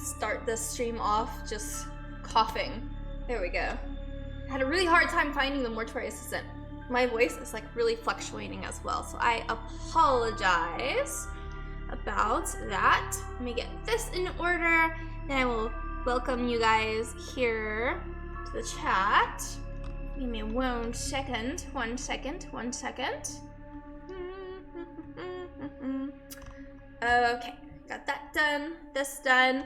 start this stream off just coughing. There we go. I had a really hard time finding the mortuary assistant. My voice is like really fluctuating as well, so I apologize about that. Let me get this in order, then I will welcome you guys here to the chat. Give me 1 second, 1 second, 1 second. Okay, got that done, this done.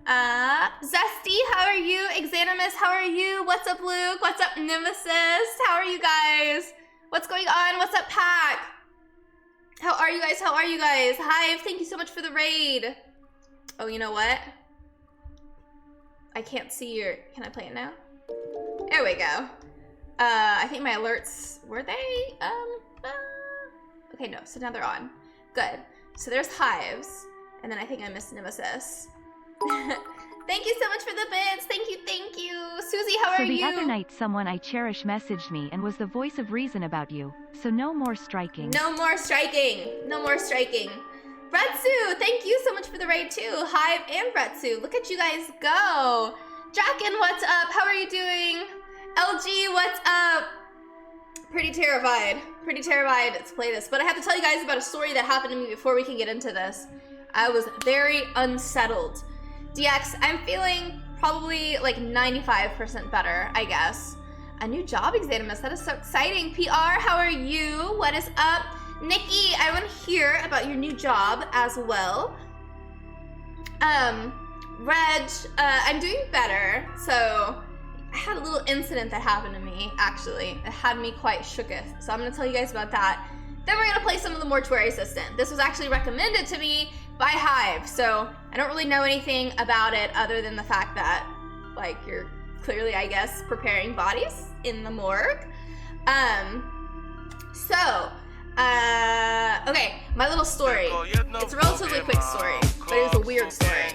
Zesty, how are you? Exanimus, how are you? What's up, Luke? What's up, Nemesis? How are you guys? What's going on? What's up, Pack? How are you guys? How are you guys? Hive, thank you so much for the raid. Oh, you know what? I can't see your... Can I play it now? There we go. I think my alerts... Were they? Okay, no. So now they're on. Good. So there's Hives. And then I think I missed Nemesis. Thank you so much for the bits. Thank you, thank you. Susie, how are you? So the other night someone I cherish messaged me and was the voice of reason about you. So no more striking. No more striking. No more striking. Retsu, thank you so much for the raid too. Hive and Retsu. Look at you guys go. Draken, what's up? How are you doing? LG, what's up? Pretty terrified to play this. But I have to tell you guys about a story that happened to me before we can get into this. I was very unsettled. DX, I'm feeling probably like 95% better, I guess. A new job, Exanimus, that is so exciting. PR, how are you? What is up? Nikki, I want to hear about your new job as well. Reg, I'm doing better. So I had a little incident that happened to me, actually. It had me quite shooketh. So I'm going to tell you guys about that. Then we're going to play some of the Mortuary Assistant. This was actually recommended to me by Hive, so I don't really know anything about it other than the fact that, like, you're clearly, I guess, preparing bodies in the morgue. Okay, my little story. It's a relatively quick story, but it was a weird story.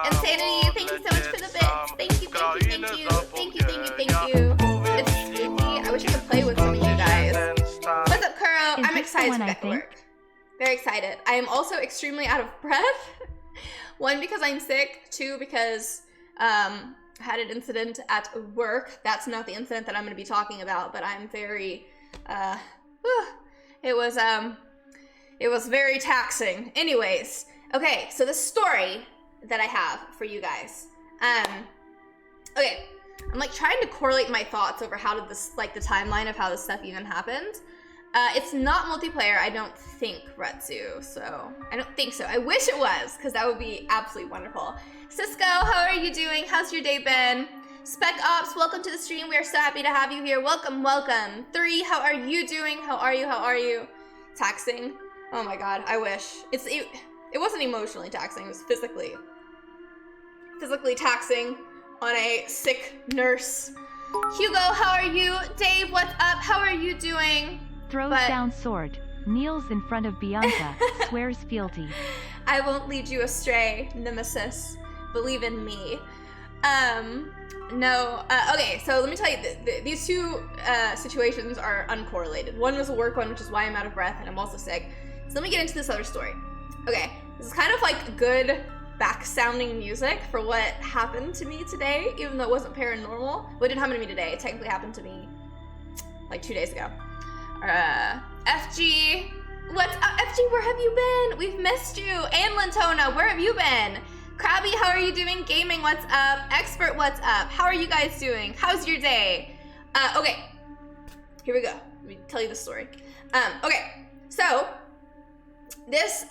Insanity, thank you so much for the bits. Thank you, thank you, thank you. Thank you, thank you, thank you. It's spooky. I wish I could play with some of you guys. What's up, Kuro? I'm excited to get to work. Very excited. I am also extremely out of breath. 1, because I'm sick. 2, because I had an incident at work. That's not the incident that I'm going to be talking about, but I'm very, it was very taxing. Anyways, okay, so the story that I have for you guys. Okay, I'm like trying to correlate my thoughts over how did this, like the timeline of how this stuff even happened. It's not multiplayer, I don't think, Retsu, so I don't think so. I wish it was, because that would be absolutely wonderful. Cisco, how are you doing? How's your day been? Spec Ops, welcome to the stream. We are so happy to have you here. Welcome, welcome. 3, how are you doing? How are you? How are you? Taxing? Oh my god, I wish. It wasn't emotionally taxing, it was physically taxing on a sick nurse. Hugo, how are you? Dave, what's up? How are you doing? Throws down sword, kneels in front of Bianca, swears fealty. I won't lead you astray, Nemesis. Believe in me. No. Okay, so let me tell you, these two situations are uncorrelated. One was a work one, which is why I'm out of breath and I'm also sick. So let me get into this other story. Okay, this is kind of like good back-sounding music for what happened to me today, even though it wasn't paranormal. Well, it didn't happen to me today. It technically happened to me like 2 days ago. FG, what's up? FG, where have you been? We've missed you. And Lantona, where have you been? Krabby, how are you doing? Gaming, what's up? Expert, what's up? How are you guys doing? How's your day? Okay, here we go. Let me tell you the story. Okay, so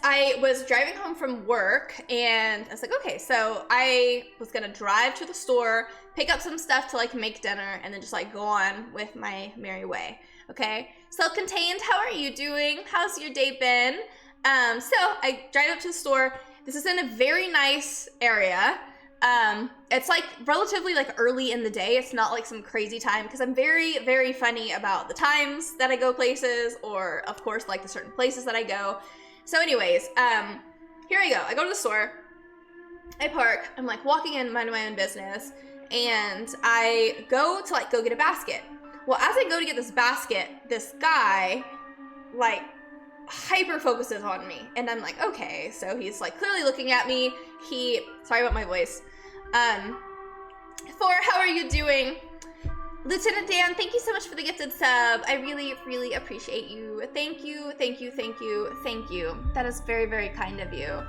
I was driving home from work and I was like, okay, so I was gonna drive to the store, pick up some stuff to like make dinner, and then just like go on with my merry way. Okay, self-contained, how are you doing? How's your day been? So I drive up to the store. This is in a very nice area. It's like relatively like early in the day. It's not like some crazy time because I'm very, very funny about the times that I go places, or of course like the certain places that I go. So anyways, here I go. I go to the store, I park, I'm like walking in, minding my own business, and I go to like go get a basket. Well, as I go to get this basket, this guy like hyper focuses on me. And I'm like, okay. So he's like clearly looking at me. Sorry about my voice. How are you doing? Lieutenant Dan, thank you so much for the gifted sub. I really, really appreciate you. Thank you, thank you, thank you, thank you. That is very, very kind of you.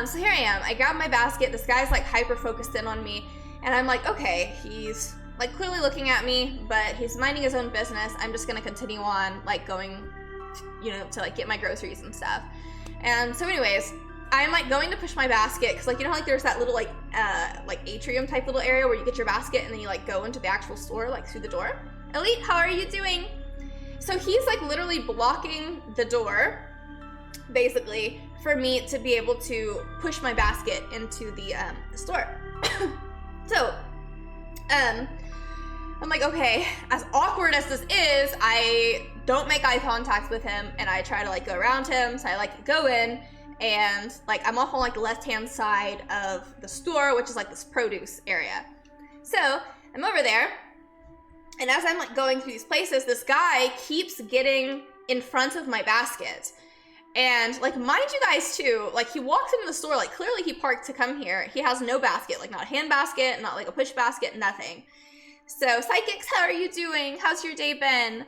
So here I am. I grab my basket. This guy's like hyper focused in on me. And I'm like, okay, he's like clearly looking at me, but he's minding his own business. I'm just gonna continue on like going, you know, to like get my groceries and stuff. And so anyways, I'm like going to push my basket because like, you know, like there's that little like atrium type little area where you get your basket and then you like go into the actual store, like through the door. Elite, how are you doing? So he's like literally blocking the door, basically, for me to be able to push my basket into the store. So, I'm like, okay, as awkward as this is, I don't make eye contact with him and I try to like go around him. So I like go in and like I'm off on like the left-hand side of the store, which is like this produce area. So I'm over there, and as I'm like going through these places, this guy keeps getting in front of my basket. And like, mind you guys too, like he walks into the store, like clearly he parked to come here. He has no basket, like not a hand basket, not like a push basket, nothing. So Psychics, how are you doing? How's your day been?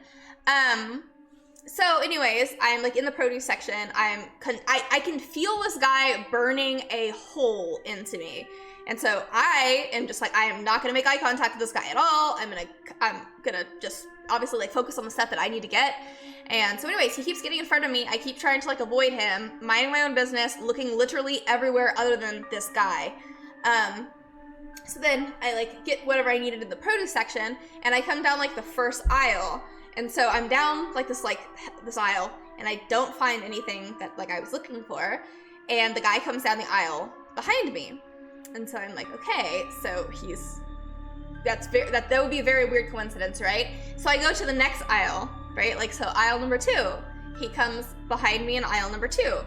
So anyways, I'm like in the produce section. I can feel this guy burning a hole into me. And so I am just like, I am not gonna make eye contact with this guy at all. I'm gonna just obviously like focus on the stuff that I need to get. And so anyways, he keeps getting in front of me. I keep trying to like avoid him, minding my own business, looking literally everywhere other than this guy. So then I like get whatever I needed in the produce section, and I come down like the first aisle. And so I'm down like this aisle, and I don't find anything that like I was looking for. And the guy comes down the aisle behind me. And so I'm like, okay, so that would be a very weird coincidence, right? So I go to the next aisle, right? Like, so aisle number 2, he comes behind me in aisle number 2.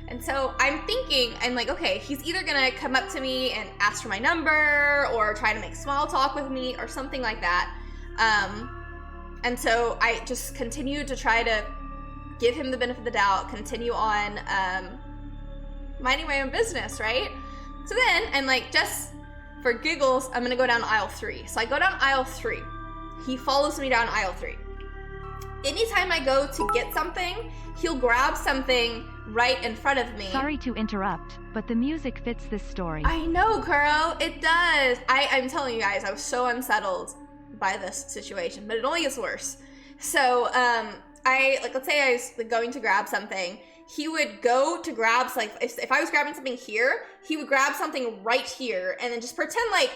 And so I'm thinking, I'm like, okay, he's either gonna come up to me and ask for my number or try to make small talk with me or something like that. And so I just continue to try to give him the benefit of the doubt, continue on minding my own business, right? So then I'm like, just for giggles, I'm gonna go down aisle 3. So I go down aisle 3. He follows me down aisle 3. Anytime I go to get something, he'll grab something right in front of me. Sorry to interrupt, but the music fits this story. I know, Kuro, it does. I'm telling you guys, I was so unsettled by this situation, but it only gets worse. So, let's say I was like, going to grab something. He would go to grab, like, if I was grabbing something here, he would grab something right here and then just pretend like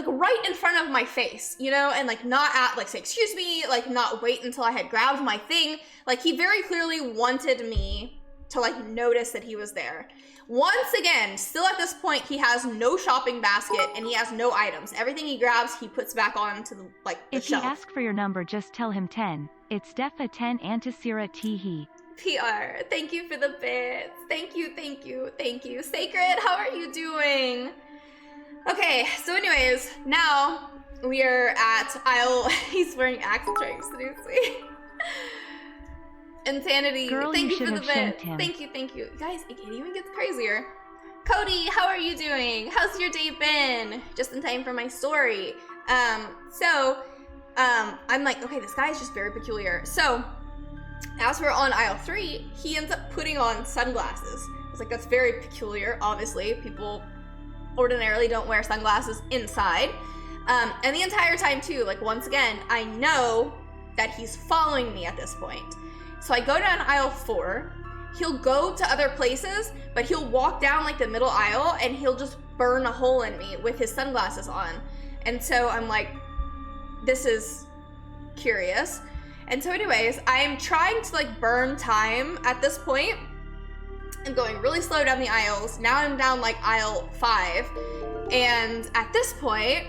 right in front of my face, you know, and like not say, excuse me, like not wait until I had grabbed my thing. Like he very clearly wanted me to like notice that he was there. Once again, still at this point, he has no shopping basket and he has no items. Everything he grabs, he puts back onto the if shelf. If he asks for your number, just tell him 10. It's Defa 10 Antisera Teehee. PR, thank you for the bits. Thank you, thank you, thank you. Sacred, how are you doing? Okay, so anyways, now we are at aisle. He's wearing axe and trying to seduce me. Insanity. Girl, thank you for the bit. Him. Thank you, thank you. Guys, it even gets crazier. Cody, how are you doing? How's your day been? Just in time for my story. I'm like, okay, this guy is just very peculiar. So, as we're on aisle 3, he ends up putting on sunglasses. I was like, that's very peculiar. Obviously, people ordinarily don't wear sunglasses inside. And the entire time too, like once again, I know that he's following me at this point. So I go down aisle 4, he'll go to other places, but he'll walk down like the middle aisle and he'll just burn a hole in me with his sunglasses on. And so I'm like, this is curious. And so anyways, I'm trying to like burn time at this point. I'm going really slow down the aisles. Now I'm down like aisle 5. And at this point,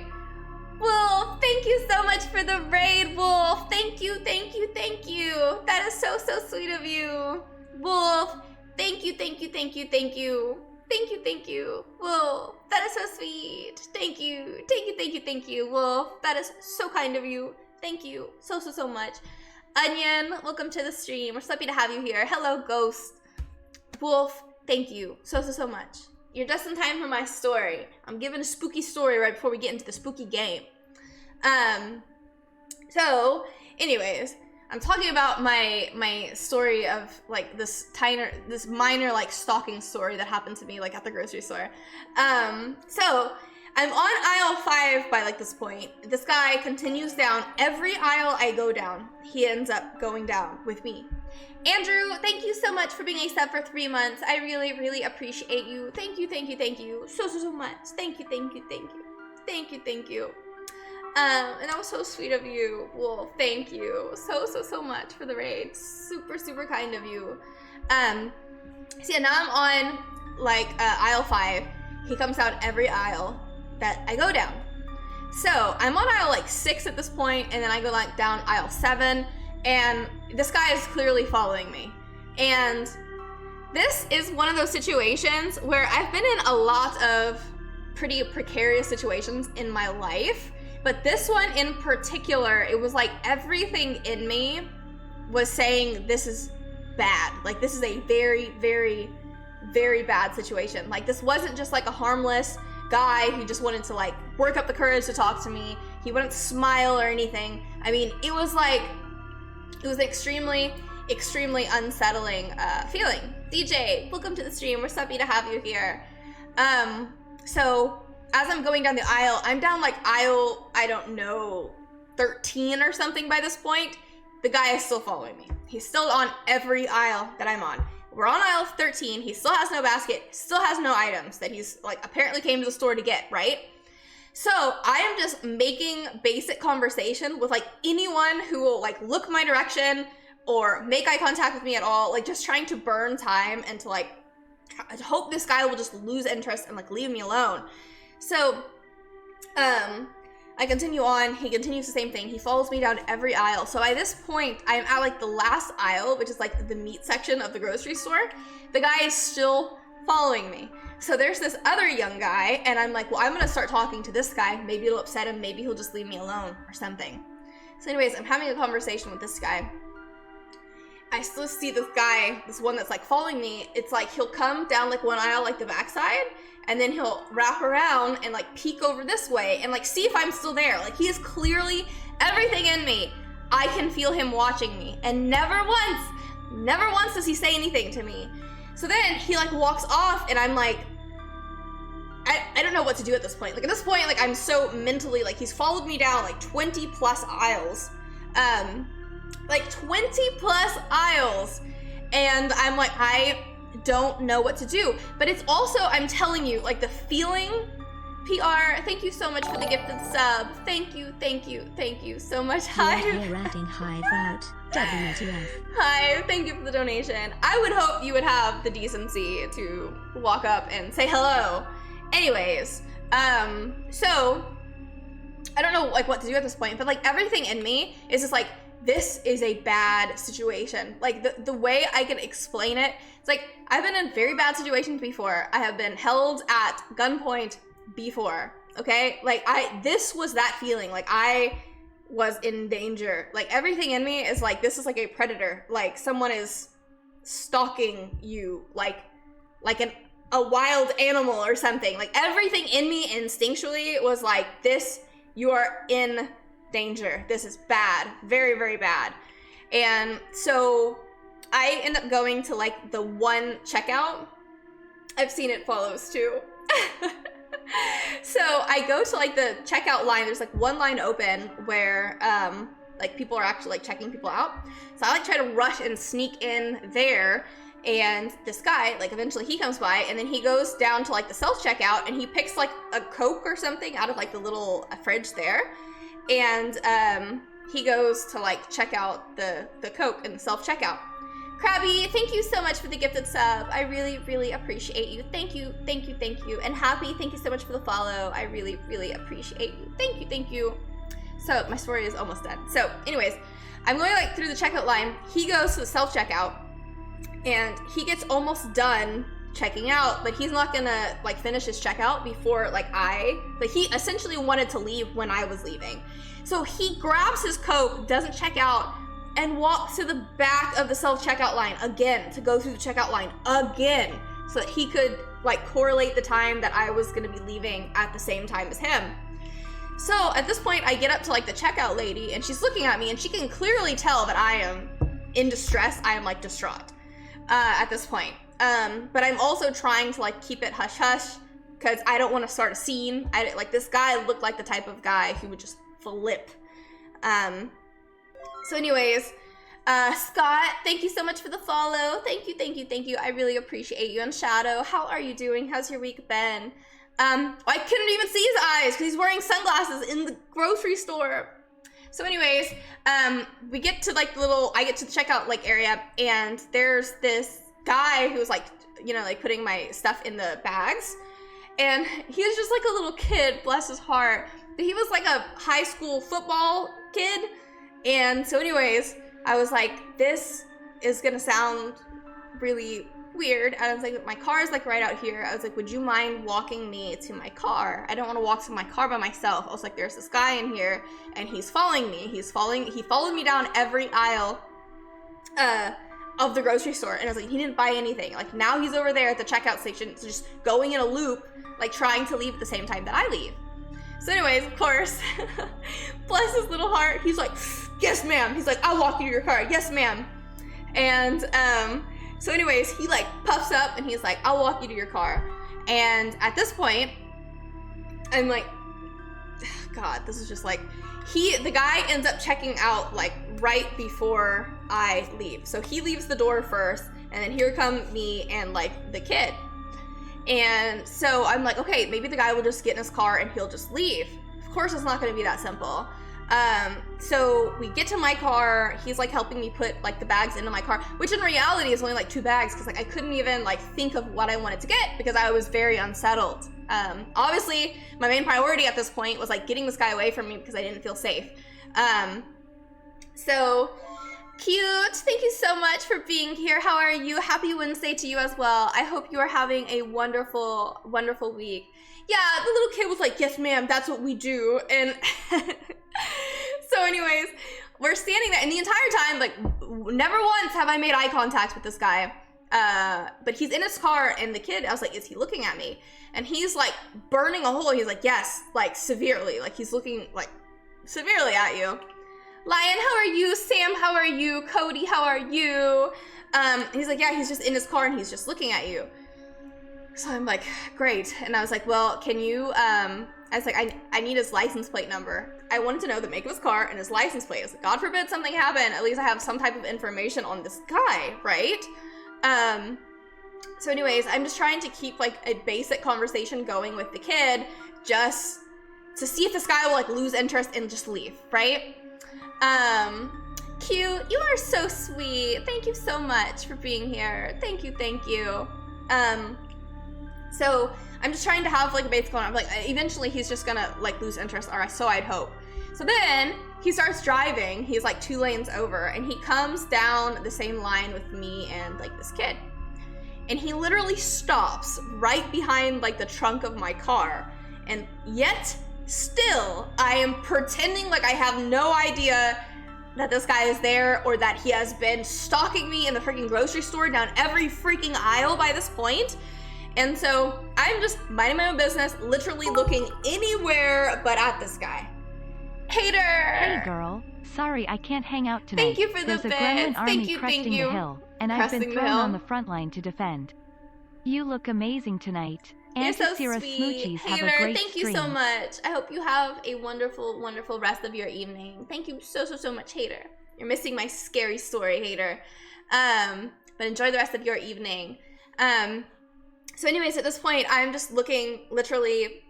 Wolf, thank you so much for the raid, Wolf. Thank you, thank you, thank you. That is so, so sweet of you. Wolf, thank you, thank you, thank you, thank you. Thank you, thank you. Wolf, that is so sweet. Thank you, thank you, thank you, thank you. Wolf, that is so kind of you. Thank you so, so, so much. Onion, welcome to the stream. We're so happy to have you here. Hello, Ghost. Wolf, thank you so much. You're just in time for my story. I'm giving a spooky story right before we get into the spooky game. So, anyways, I'm talking about my story of like this minor like stalking story that happened to me like at the grocery store. So I'm on aisle 5 by like this point. This guy continues down every aisle I go down. He ends up going down with me. Andrew, thank you so much for being a sub for 3 months. I really appreciate you. Thank you so much. Thank you. And that was so sweet of you, Wolf. Thank you so much for the raid. Super kind of you. So yeah, now I'm on like aisle 5. He comes down every aisle that I go down. So I'm on aisle like 6 at this point, and then I go like down aisle 7, and this guy is clearly following me. And this is one of those situations where I've been in a lot of pretty precarious situations in my life. But this one in particular, it was like everything in me was saying this is bad. Like this is a very bad situation. Like this wasn't just like a harmless guy who just wanted to like work up the courage to talk to me. He wouldn't smile or anything. I mean, it was an extremely unsettling feeling. DJ, welcome to the stream. We're so happy to have you here. So as I'm going down the aisle, I'm down like aisle, I don't know, 13 or something by this point. The guy is still following me. He's still on every aisle that I'm on. We're on aisle 13. He still has no basket, still has no items that he's like apparently came to the store to get, right? So I am just making basic conversation with like anyone who will like look my direction or make eye contact with me at all, like just trying to burn time and to like hope this guy will just lose interest and like leave me alone. So, I continue on. He continues the same thing. He follows me down every aisle. So by this point, I'm at like the last aisle, which is like the meat section of the grocery store. The guy is still following me. So there's this other young guy, and I'm like, well, I'm gonna start talking to this guy. Maybe it'll upset him. Maybe he'll just leave me alone or something. So anyways, I'm having a conversation with this guy. I still see this guy, this one that's like following me. It's like he'll come down like one aisle, like the backside, and then he'll wrap around and like peek over this way and like see if I'm still there. Like he is clearly everything in me. I can feel him watching me, and never once does he say anything to me. So then he like walks off, and I'm like, I don't know what to do at this point. Like at this point, like I'm so mentally like he's followed me down like 20 plus aisles. Like 20 plus aisles, and I'm like, I don't know what to do. But it's also, I'm telling you, like the feeling. PR, thank you so much for the gifted sub. Thank you so much. Hi. Hive out. WTF. Hi, thank you for the donation. I would hope you would have the decency to walk up and say hello. Anyways, so I don't know like what to do at this point, but like everything in me is just like, this is a bad situation. Like the way I can explain it, it's like I've been in very bad situations before. I have been held at gunpoint before, okay? Like this was that feeling. Like I was in danger. Like everything in me is like, this is like a predator. Like someone is stalking you, like a wild animal or something. Like everything in me instinctually was like, this, you are in danger. This is bad. Very, very bad. And so I end up going to like the one checkout. I've seen it follows too. So I go to like the checkout line. There's like one line open where like people are actually like checking people out. So I like try to rush and sneak in there. And this guy, like eventually he comes by, and then he goes down to like the self checkout, and he picks like a Coke or something out of like the little fridge there. And he goes to like check out the Coke in the self checkout. Krabby, thank you so much for the gifted sub. I really, really appreciate you. Thank you. And Happy, thank you so much for the follow. I really, really appreciate you. Thank you. So my story is almost done. So anyways, I'm going like through the checkout line. He goes to the self checkout, and he gets almost done checking out, but he's not gonna like finish his checkout before like he essentially wanted to leave when I was leaving. So he grabs his Coke, doesn't check out, and walk to the back of the self-checkout line again, to go through the checkout line again, so that he could like correlate the time that I was gonna be leaving at the same time as him. So at this point, I get up to like the checkout lady, and she's looking at me, and she can clearly tell that I am in distress. I am like distraught at this point. But I'm also trying to like keep it hush hush, because I don't want to start a scene. Like this guy looked like the type of guy who would just flip. So anyways, Scott, thank you so much for the follow. Thank you. I really appreciate you. And Shadow, how are you doing? How's your week been? I couldn't even see his eyes because he's wearing sunglasses in the grocery store. So anyways, we get to like I get to the checkout like area, and there's this guy who was like, you know, like putting my stuff in the bags. And he was just like a little kid, bless his heart. But he was like a high school football kid. And so anyways, I was like, this is gonna sound really weird. And I was like, my car is like right out here. I was like, would you mind walking me to my car? I don't want to walk to my car by myself. I was like, there's this guy in here and he's following me. He followed me down every aisle of the grocery store. And I was like, he didn't buy anything. Like now he's over there at the checkout station, so just going in a loop, like trying to leave at the same time that I leave. So anyways, of course, bless his little heart, he's like, yes ma'am. He's like, I'll walk you to your car. Yes ma'am. And so anyways, he like puffs up and he's like, I'll walk you to your car. And at this point, I'm like, God, this is just like, the guy ends up checking out like right before I leave. So he leaves the door first, and then here come me and like the kid. And so I'm like, okay, maybe the guy will just get in his car and he'll just leave. Of course, it's not going to be that simple. So we get to my car, he's like helping me put like the bags into my car, which in reality is only like 2 bags, because like I couldn't even like think of what I wanted to get because I was very unsettled. Obviously my main priority at this point was like getting this guy away from me because I didn't feel safe. So cute. Thank you so much for being here. How are you? Happy Wednesday to you as well. I hope you are having a wonderful, wonderful week. Yeah, the little kid was like, yes ma'am, that's what we do. And so anyways, we're standing there, and the entire time, like, never once have I made eye contact with this guy. But he's in his car, and the kid, I was like, is he looking at me? And he's like burning a hole. He's like, yes, like severely. Like he's looking like severely at you. Lion, how are you? Sam, how are you? Cody, how are you? He's like, yeah, he's just in his car and he's just looking at you. So I'm like, great. And I was like, well, can you, I was like, I need his license plate number. I wanted to know the make of his car and his license plate. I was like, God forbid something happened, at least I have some type of information on this guy, right? So anyways, I'm just trying to keep like a basic conversation going with the kid, just to see if this guy will like lose interest and just leave, right? Cute, you are so sweet. Thank you so much for being here. Thank you. So I'm just trying to have like a basic going on. Like eventually he's just gonna like lose interest, or so I'd hope. So then he starts driving. He's like 2 lanes over, and he comes down the same line with me and like this kid. And he literally stops right behind like the trunk of my car. And yet still I am pretending like I have no idea that this guy is there, or that he has been stalking me in the freaking grocery store down every freaking aisle by this point. And so I'm just minding my own business, literally looking anywhere but at this guy. Hater! Hey girl, sorry I can't hang out tonight. Thank you for the There's a bits. gremlin army Thank cresting you. the hill, and I've been Cresting the thrown hill. on the front line to defend. You look amazing tonight. You're so Antisera sweet. smoochies have Hater, a great thank stream. you so much. I hope you have a wonderful, wonderful rest of your evening. Thank you so much, Hater. You're missing my scary story, Hater. But enjoy the rest of your evening. So anyways, at this point, I'm just looking literally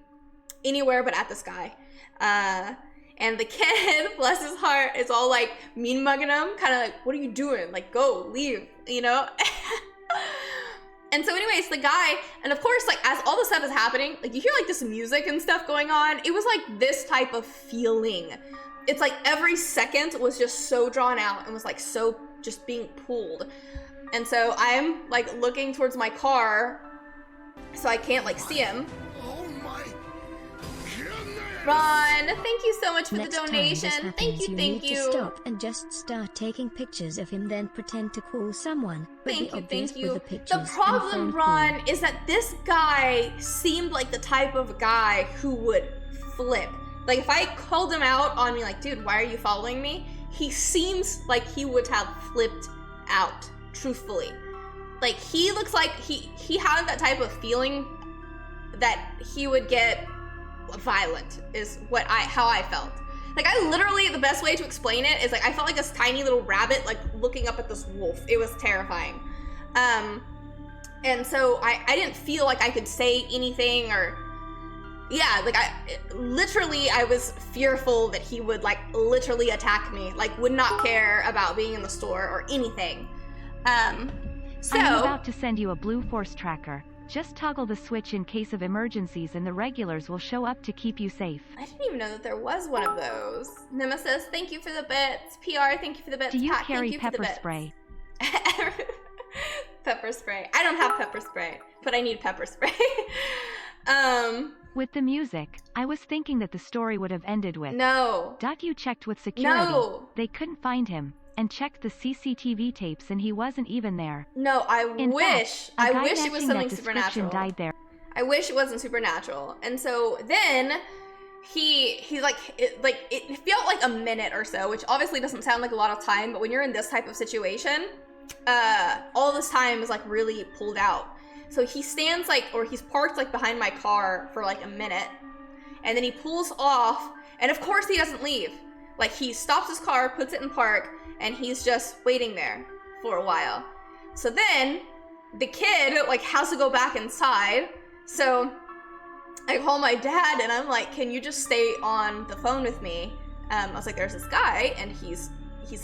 anywhere but at this guy. And the kid, bless his heart, is all like mean mugging him, kind of like, what are you doing? Like, go, leave, you know? And so anyways, the guy, and of course, like as all this stuff is happening, like you hear like this music and stuff going on. It was like this type of feeling. It's like every second was just so drawn out and was like so just being pulled. And so I'm like looking towards my car so I can't like see him. Oh my goodness! Ron, thank you so much for Next the donation. time this Thank happens, you, need thank to you. stop and just start taking pictures of him, then pretend to call someone. But Thank be you, obvious thank you. with the pictures The and problem, phone Ron, call. is that this guy seemed like the type of guy who would flip. Like, if I called him out on me, like, dude, why are you following me? He seems like he would have flipped out, truthfully. Like, he looks like he had that type of feeling that he would get violent, is how I felt. Like, I literally, the best way to explain it is, like, I felt like this tiny little rabbit, like, looking up at this wolf. It was terrifying. And so I didn't feel like I could say anything, or, yeah, like, I was fearful that he would, like, literally attack me, like, would not care about being in the store or anything. So I'm about to send you a blue force tracker. Just toggle the switch in case of emergencies and the regulars will show up to keep you safe. I didn't even know that there was one of those. Nemesis, thank you for the bits. PR, thank you for the bits. Do you Pat, carry thank you for the pepper bits. spray? Pepper spray. I don't have pepper spray, but I need pepper spray. With the music, I was thinking that the story would have ended with No. You checked with security. No. They couldn't find him, and checked the CCTV tapes and he wasn't even there. No, I In wish. fact, a I guy wish it was matching something that description supernatural. died there. I wish it wasn't supernatural. And so then he like it felt like a minute or so, which obviously doesn't sound like a lot of time, but when you're in this type of situation, all this time is like really pulled out. So he stands like, or he's parked like behind my car for like a minute, and then he pulls off, and of course he doesn't leave. Like, he stops his car, puts it in park, and he's just waiting there for a while. So then the kid like has to go back inside. So I call my dad and I'm like, can you just stay on the phone with me? I was like, there's this guy and he's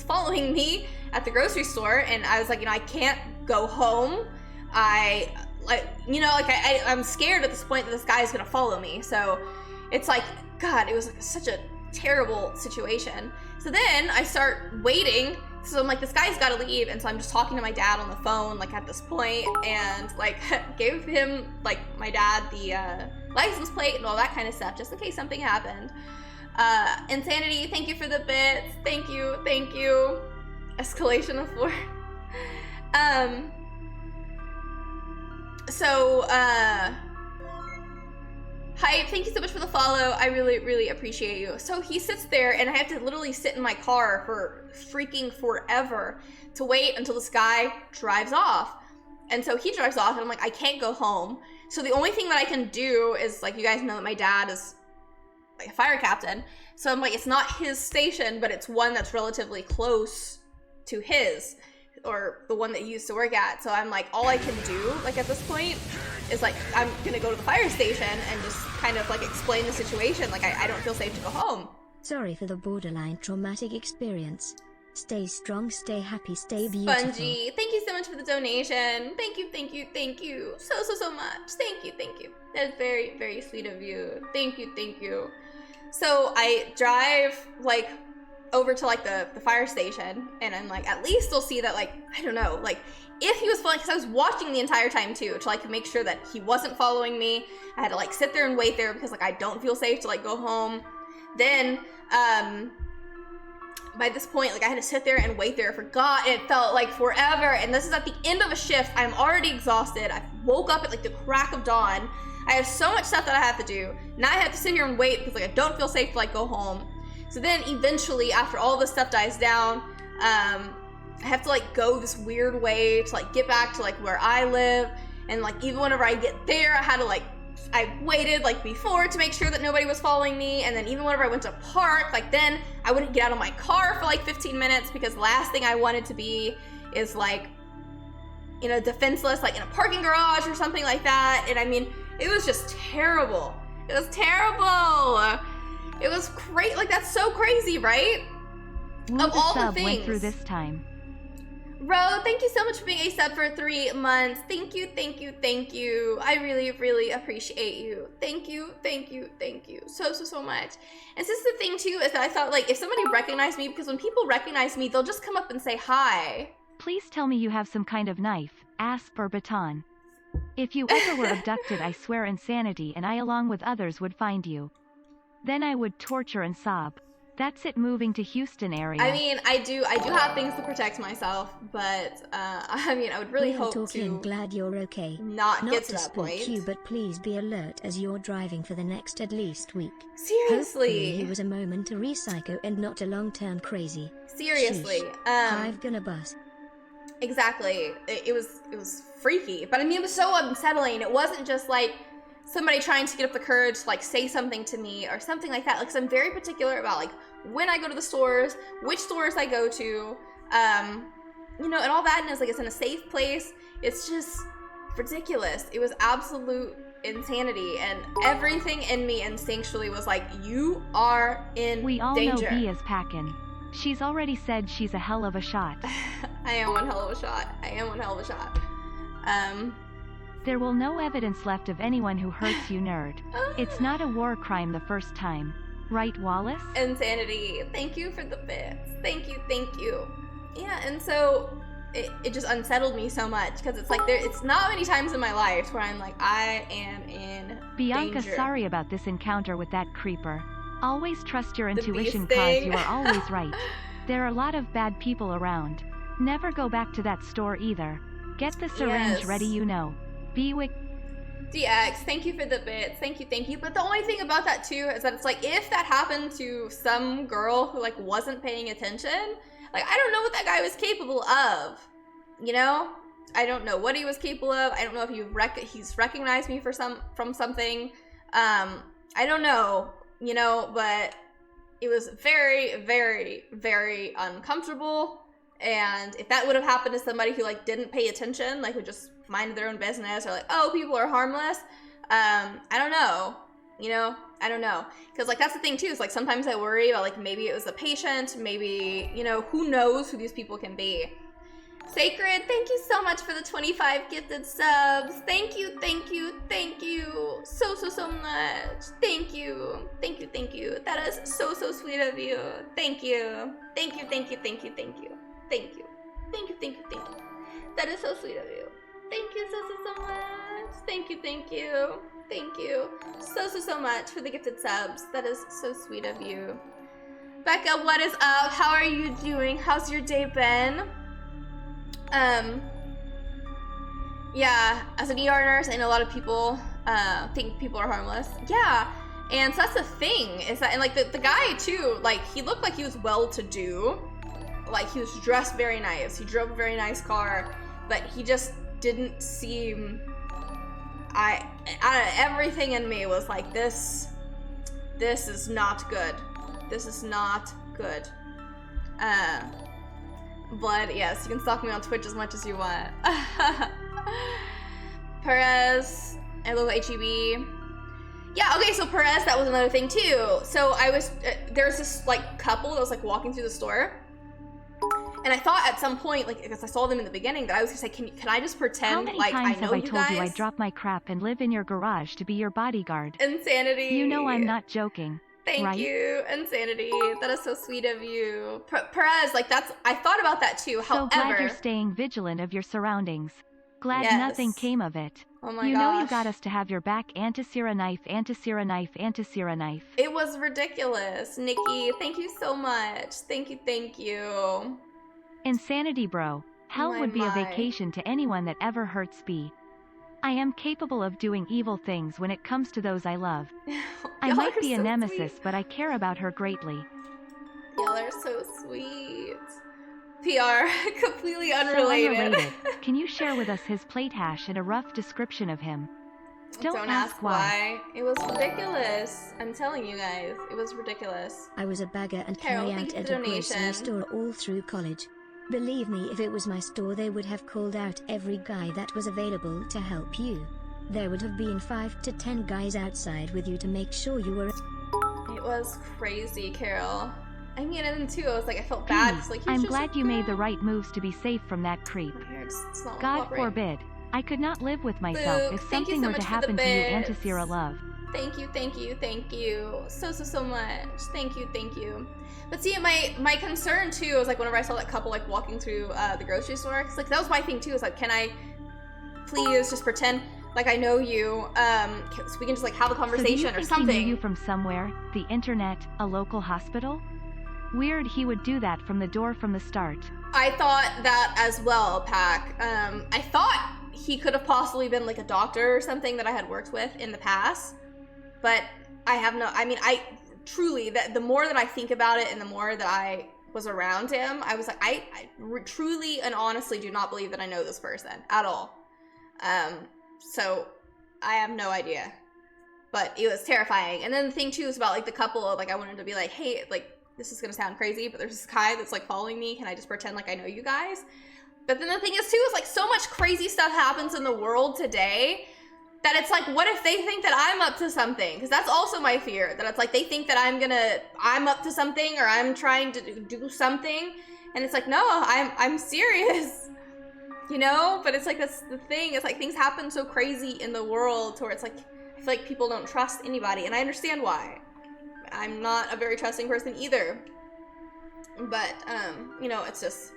following me at the grocery store, and I was like, I can't go home. I'm scared at this point that this guy's gonna follow me. So it's like, God, it was like such a terrible situation. So then I start waiting. So I'm like, this guy's gotta leave. And so I'm just talking to my dad on the phone, like at this point, and like gave him, like, my dad the license plate and all that kind of stuff, just in case something happened. Insanity, thank you for the bits. Thank you. Escalation of 4. Hype, thank you so much for the follow. I really, really appreciate you. So he sits there, and I have to literally sit in my car for freaking forever to wait until this guy drives off. And so he drives off, and I'm like, I can't go home. So the only thing that I can do is, like, you guys know that my dad is like a fire captain. So I'm like, it's not his station, but it's one that's relatively close to his, or the one that he used to work at. So I'm like, all I can do, like, at this point is, like, I'm gonna go to the fire station and just kind of, like, explain the situation. Like, I don't feel safe to go home. Sorry for the borderline traumatic experience. Stay strong, stay happy, stay beautiful. Spongy, thank you so much for the donation. Thank you. So much. Thank you. That is very, very sweet of you. Thank you. So I drive, like, over to, like, the fire station, and I'm like, at least they'll see that, like, I don't know, like, if he was following, because I was watching the entire time too, to, like, make sure that he wasn't following me. I had to, like, sit there and wait there because, like, I don't feel safe to, like, go home. Then by this point, like, I had to sit there and wait there for God. It felt like forever, and this is at the end of a shift. I'm already exhausted. I woke up at, like, the crack of dawn. I have so much stuff that I have to do. Now I have to sit here and wait because, like, I don't feel safe to, like, go home. So then eventually, after all this stuff dies down, I have to, like, go this weird way to, like, get back to, like, where I live. And, like, even whenever I get there, I had to, like, I waited, like, before to make sure that nobody was following me. And then even whenever I went to park, like, then I wouldn't get out of my car for, like, 15 minutes because the last thing I wanted to be is, like, defenseless, like, in a parking garage or something like that. And I mean, it was just terrible. It was terrible. It was great. Like, that's so crazy, right? Woo, of all the sub things. went through this time. Ro, thank you so much for being a sub for 3 months. Thank you. I really, really appreciate you. Thank you. So much. And this is the thing, too, is that I thought, like, if somebody recognized me, because when people recognize me, they'll just come up and say hi. Please tell me you have some kind of knife, asp, or baton. If you ever were abducted, I swear insanity and I, along with others, would find you. Then I would torture and sob. That's it moving to Houston area. I mean, I do have things to protect myself, but I mean, I would really hope to glad you're okay. not get to to that spook point. you, but please be alert as you're driving for the next at least week. Seriously. Hopefully he was a momentary psycho and not a long-term crazy. Seriously. I've gonna bus. Exactly. It was freaky, but I mean, it was so unsettling. It wasn't just like somebody trying to get up the courage to like say something to me or something like that. Like, 'cause I'm very particular about like when I go to the stores, which stores I go to, you know, and all that. And it's like, it's in a safe place. It's just ridiculous. It was absolute insanity, and everything in me instinctually was like, you are in We all danger. know B is packin'. She's already said she's a hell of a shot. I am one hell of a shot. I am one hell of a shot. There will no evidence left of anyone who hurts you, nerd. It's not a war crime the first time. Right, Wallace? Insanity. Thank you for the bits. Thank you, thank you. Yeah, and so it just unsettled me so much, because it's like it's not many times in my life where I'm like, I am in Bianca, danger. sorry about this encounter with that creeper. Always trust your The intuition, bee cause sting. you are always right. There are a lot of bad people around. Never go back to that store either. Get the syringe Yes. ready, you know. Be wick. DX, thank you for the bits. Thank you, thank you. But the only thing about that too is that it's like, if that happened to some girl who like wasn't paying attention, like, I don't know what that guy was capable of. You know? I don't know what he was capable of. I don't know if he's recognized me from something. I don't know, you know, but it was very, very, very uncomfortable. And if that would have happened to somebody who like didn't pay attention, like who just minded their own business, or like, oh, people are harmless, I don't know, you know, I don't know. Because like, that's the thing too, is like, sometimes I worry about like, maybe it was a patient, maybe, you know, who knows who these people can be. Sacred, thank you so much for the 25 gifted subs. Thank you, thank you, thank you so much. Thank you, thank you, thank you. That is so sweet of you. Thank you, thank you, thank you, thank you, thank you. Thank you. Thank you, thank you, thank you. That is so sweet of you. Thank you so much. Thank you, thank you. Thank you so much for the gifted subs. That is so sweet of you. Becca, what is up? How are you doing? How's your day been? Yeah, as an ER nurse, I know a lot of people think people are harmless. Yeah, and so that's the thing, is that, and like the guy too, like he looked like he was well-to-do. Like, he was dressed very nice. He drove a very nice car, but he just didn't seem... everything in me was like, this is not good. This is not good. But yes, you can stalk me on Twitch as much as you want. Perez, I love HEB. Yeah, okay, so Perez, that was another thing too. So I was, there's this like couple that was like walking through the store. And I thought at some point, like, because I saw them in the beginning, that I was gonna say, can I just pretend like I know you guys? How many times have I told you I drop my crap and live in your garage to be your bodyguard? Insanity. You know I'm not joking. Thank right? you, Insanity. That is so sweet of you. Perez, like, I thought about that too. So However, glad you're staying vigilant of your surroundings. Glad Yes. nothing came of it. oh my You gosh. know you got us to have your back. Antisera knife, Antisera knife, Antisera knife. It was ridiculous. Nikki, thank you so much. Thank you, thank you. Insanity, bro. Hell My, would be my. a vacation to anyone that ever hurts B. I am capable of doing evil things when it comes to those I love. I Y'all might are be a so nemesis, sweet. but I care about her greatly. Y'all are so sweet. PR, completely So unrelated. unrelated. Can you share with us his plate hash and a rough description of him? Don't ask why. It was ridiculous. I'm telling you guys, it was ridiculous. I was a bagger and Carol, carry thank out you at for a grocery donation. store all through college. Believe me, if it was my store, they would have called out every guy that was available to help you. There would have been 5 to 10 guys outside with you to make sure you were... It was crazy, Carol. I mean, and then too, I was like, I felt bad. It's like, he's I'm just glad a you made the girl. right moves to be safe from that creep. My hair just not God cooperating. forbid. I could not live with myself Luke, if thank you something so were to much for happen the to you, bits. Antisera love. Thank you, thank you, thank you. So much. Thank you, thank you. But see, my concern too was like whenever I saw that couple like walking through the grocery store, cause like that was my thing too, is like, can I please just pretend? like I know you, so we can just like have a conversation so do you or think something. He knew you from somewhere? The internet? A local hospital? Weird he would do that from the door from the start. I thought that as well, Pac. I thought he could have possibly been like a doctor or something that I had worked with in the past, but I have no, I mean, I truly, the more that I think about it and the more that I was around him, I was like, I truly and honestly do not believe that I know this person at all. So I have no idea, but it was terrifying. And then the thing too is about like the couple, like I wanted to be like, hey, like this is gonna sound crazy, but there's this guy that's like following me. Can I just pretend like I know you guys? But then the thing is too, is like so much crazy stuff happens in the world today that it's like, what if they think that I'm up to something? Because that's also my fear, that it's like they think that I'm up to something or I'm trying to do something. And it's like, no, I'm serious, you know? But it's like, that's the thing. It's like things happen so crazy in the world to where it's like, I feel like people don't trust anybody. And I understand why. I'm not a very trusting person either. But, you know, it's just,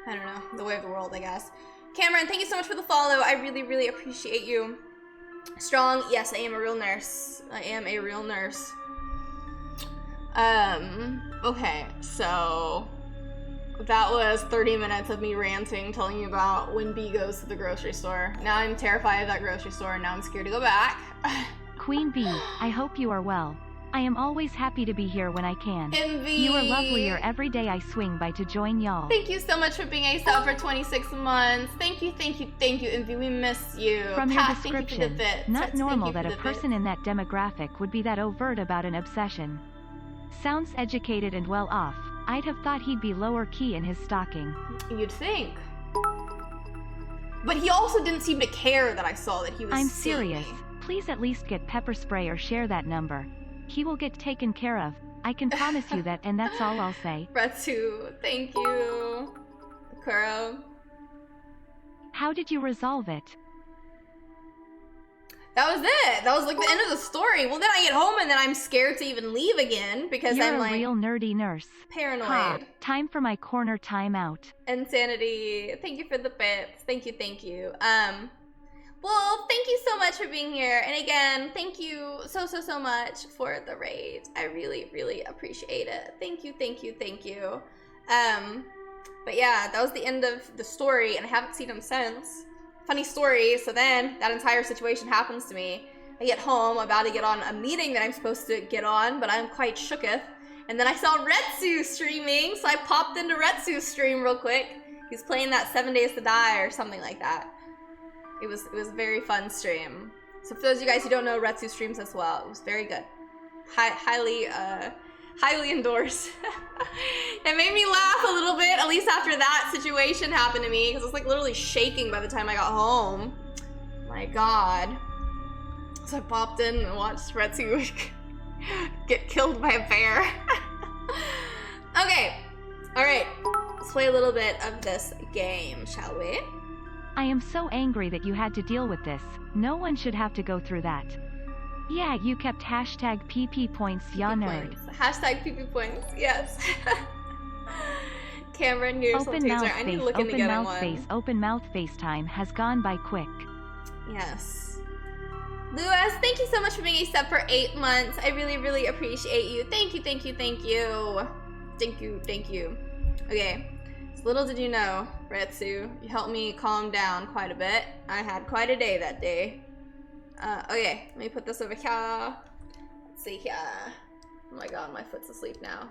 I don't know, the way of the world, I guess. Cameron, thank you so much for the follow. I really, really appreciate you. Strong, yes, I am a real nurse. I am a real nurse. Okay, so that was 30 minutes of me ranting, telling you about when B goes to the grocery store. Now I'm terrified of that grocery store, and now I'm scared to go back. Queen B, I hope you are well. I am always happy to be here when I can. Envy. You are lovelier every day I swing by to join y'all. Thank you so much for being a sub for 26 months. Thank you, thank you, thank you, Envy. We miss you. From your description, thank you not normal that a person in that demographic would be that overt about an obsession. Sounds educated and well off. I'd have thought he'd be lower key in his stalking. You'd think. But he also didn't seem to care that I saw that he was I'm seeing serious. me. Please at least get pepper spray or share that number. He will get taken care of. I can promise you that, and that's all I'll say. Ratsu, thank you. Kuro. How did you resolve it? That was it. That was like the end of the story. Well, then I get home and then I'm scared to even leave again because You're I'm a like real nerdy nurse. paranoid. Ha, time for my corner timeout. Insanity. Thank you for the bits. Thank you, thank you. Well, thank you so much for being here. And again, thank you so much for the raid. I really, really appreciate it. Thank you, thank you, thank you. But yeah, that was the end of the story, and I haven't seen him since. Funny story, so then that entire situation happens to me. I get home, about to get on a meeting that I'm supposed to get on, but I'm quite shooketh. And then I saw Retsu streaming, so I popped into Retsu's stream real quick. He's playing that 7 Days to Die or something like that. It was a very fun stream. So for those of you guys who don't know, Retsu streams as well. It was very good. Highly endorsed. It made me laugh a little bit, at least after that situation happened to me, because I was like literally shaking by the time I got home. My God. So I popped in and watched Retsu get killed by a bear. Okay. All right. Let's play a little bit of this game, shall we? I am so angry that you had to deal with this. No one should have to go through that. Yeah, you kept hashtag PP points, ya nerd. Hashtag PP points, yes. Cameron, here's Open mouth taser. I need to face, look into open getting mouth one. face, open mouth FaceTime has gone by quick. Yes. Lewis, thank you so much for being a sub for 8 months. I really, really appreciate you. Thank you, thank you, thank you. Thank you, thank you. Okay. Little did you know, Retsu, you helped me calm down quite a bit. I had quite a day that day. Okay, let me put this over here. Let's see here. Oh my God, my foot's asleep now.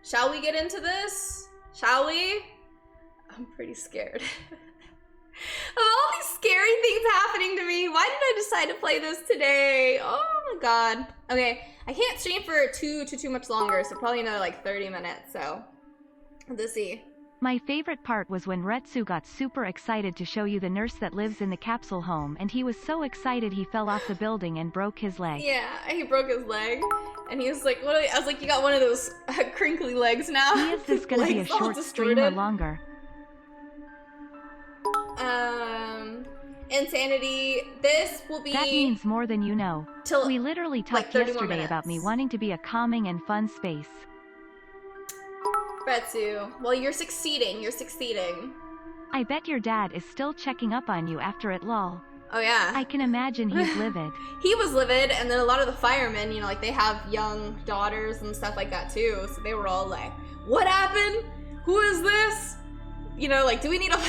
Shall we get into this? Shall we? I'm pretty scared. Of all these scary things happening to me, why did I decide to play this today? Oh my God. Okay, I can't stream for too much longer, so probably another like 30 minutes, so let's see. My favorite part was when Retsu got super excited to show you the nurse that lives in the capsule home, and he was so excited he fell off the building and broke his leg. Yeah, he broke his leg, and he was like, "What?" I was like, "You got one of those crinkly legs now." Is this gonna be a short stream or longer? Insanity. This will be. That means more than you know. Till we literally like talked 30 more yesterday minutes. about me wanting to be a calming and fun space. Retsu, well, you're succeeding. You're succeeding. I bet your dad is still checking up on you after it, lol. Oh yeah. I can imagine he's livid. He was livid, and then a lot of the firemen, you know, like they have young daughters and stuff like that too, so they were all like, what happened? Who is this? You know, like, do we need to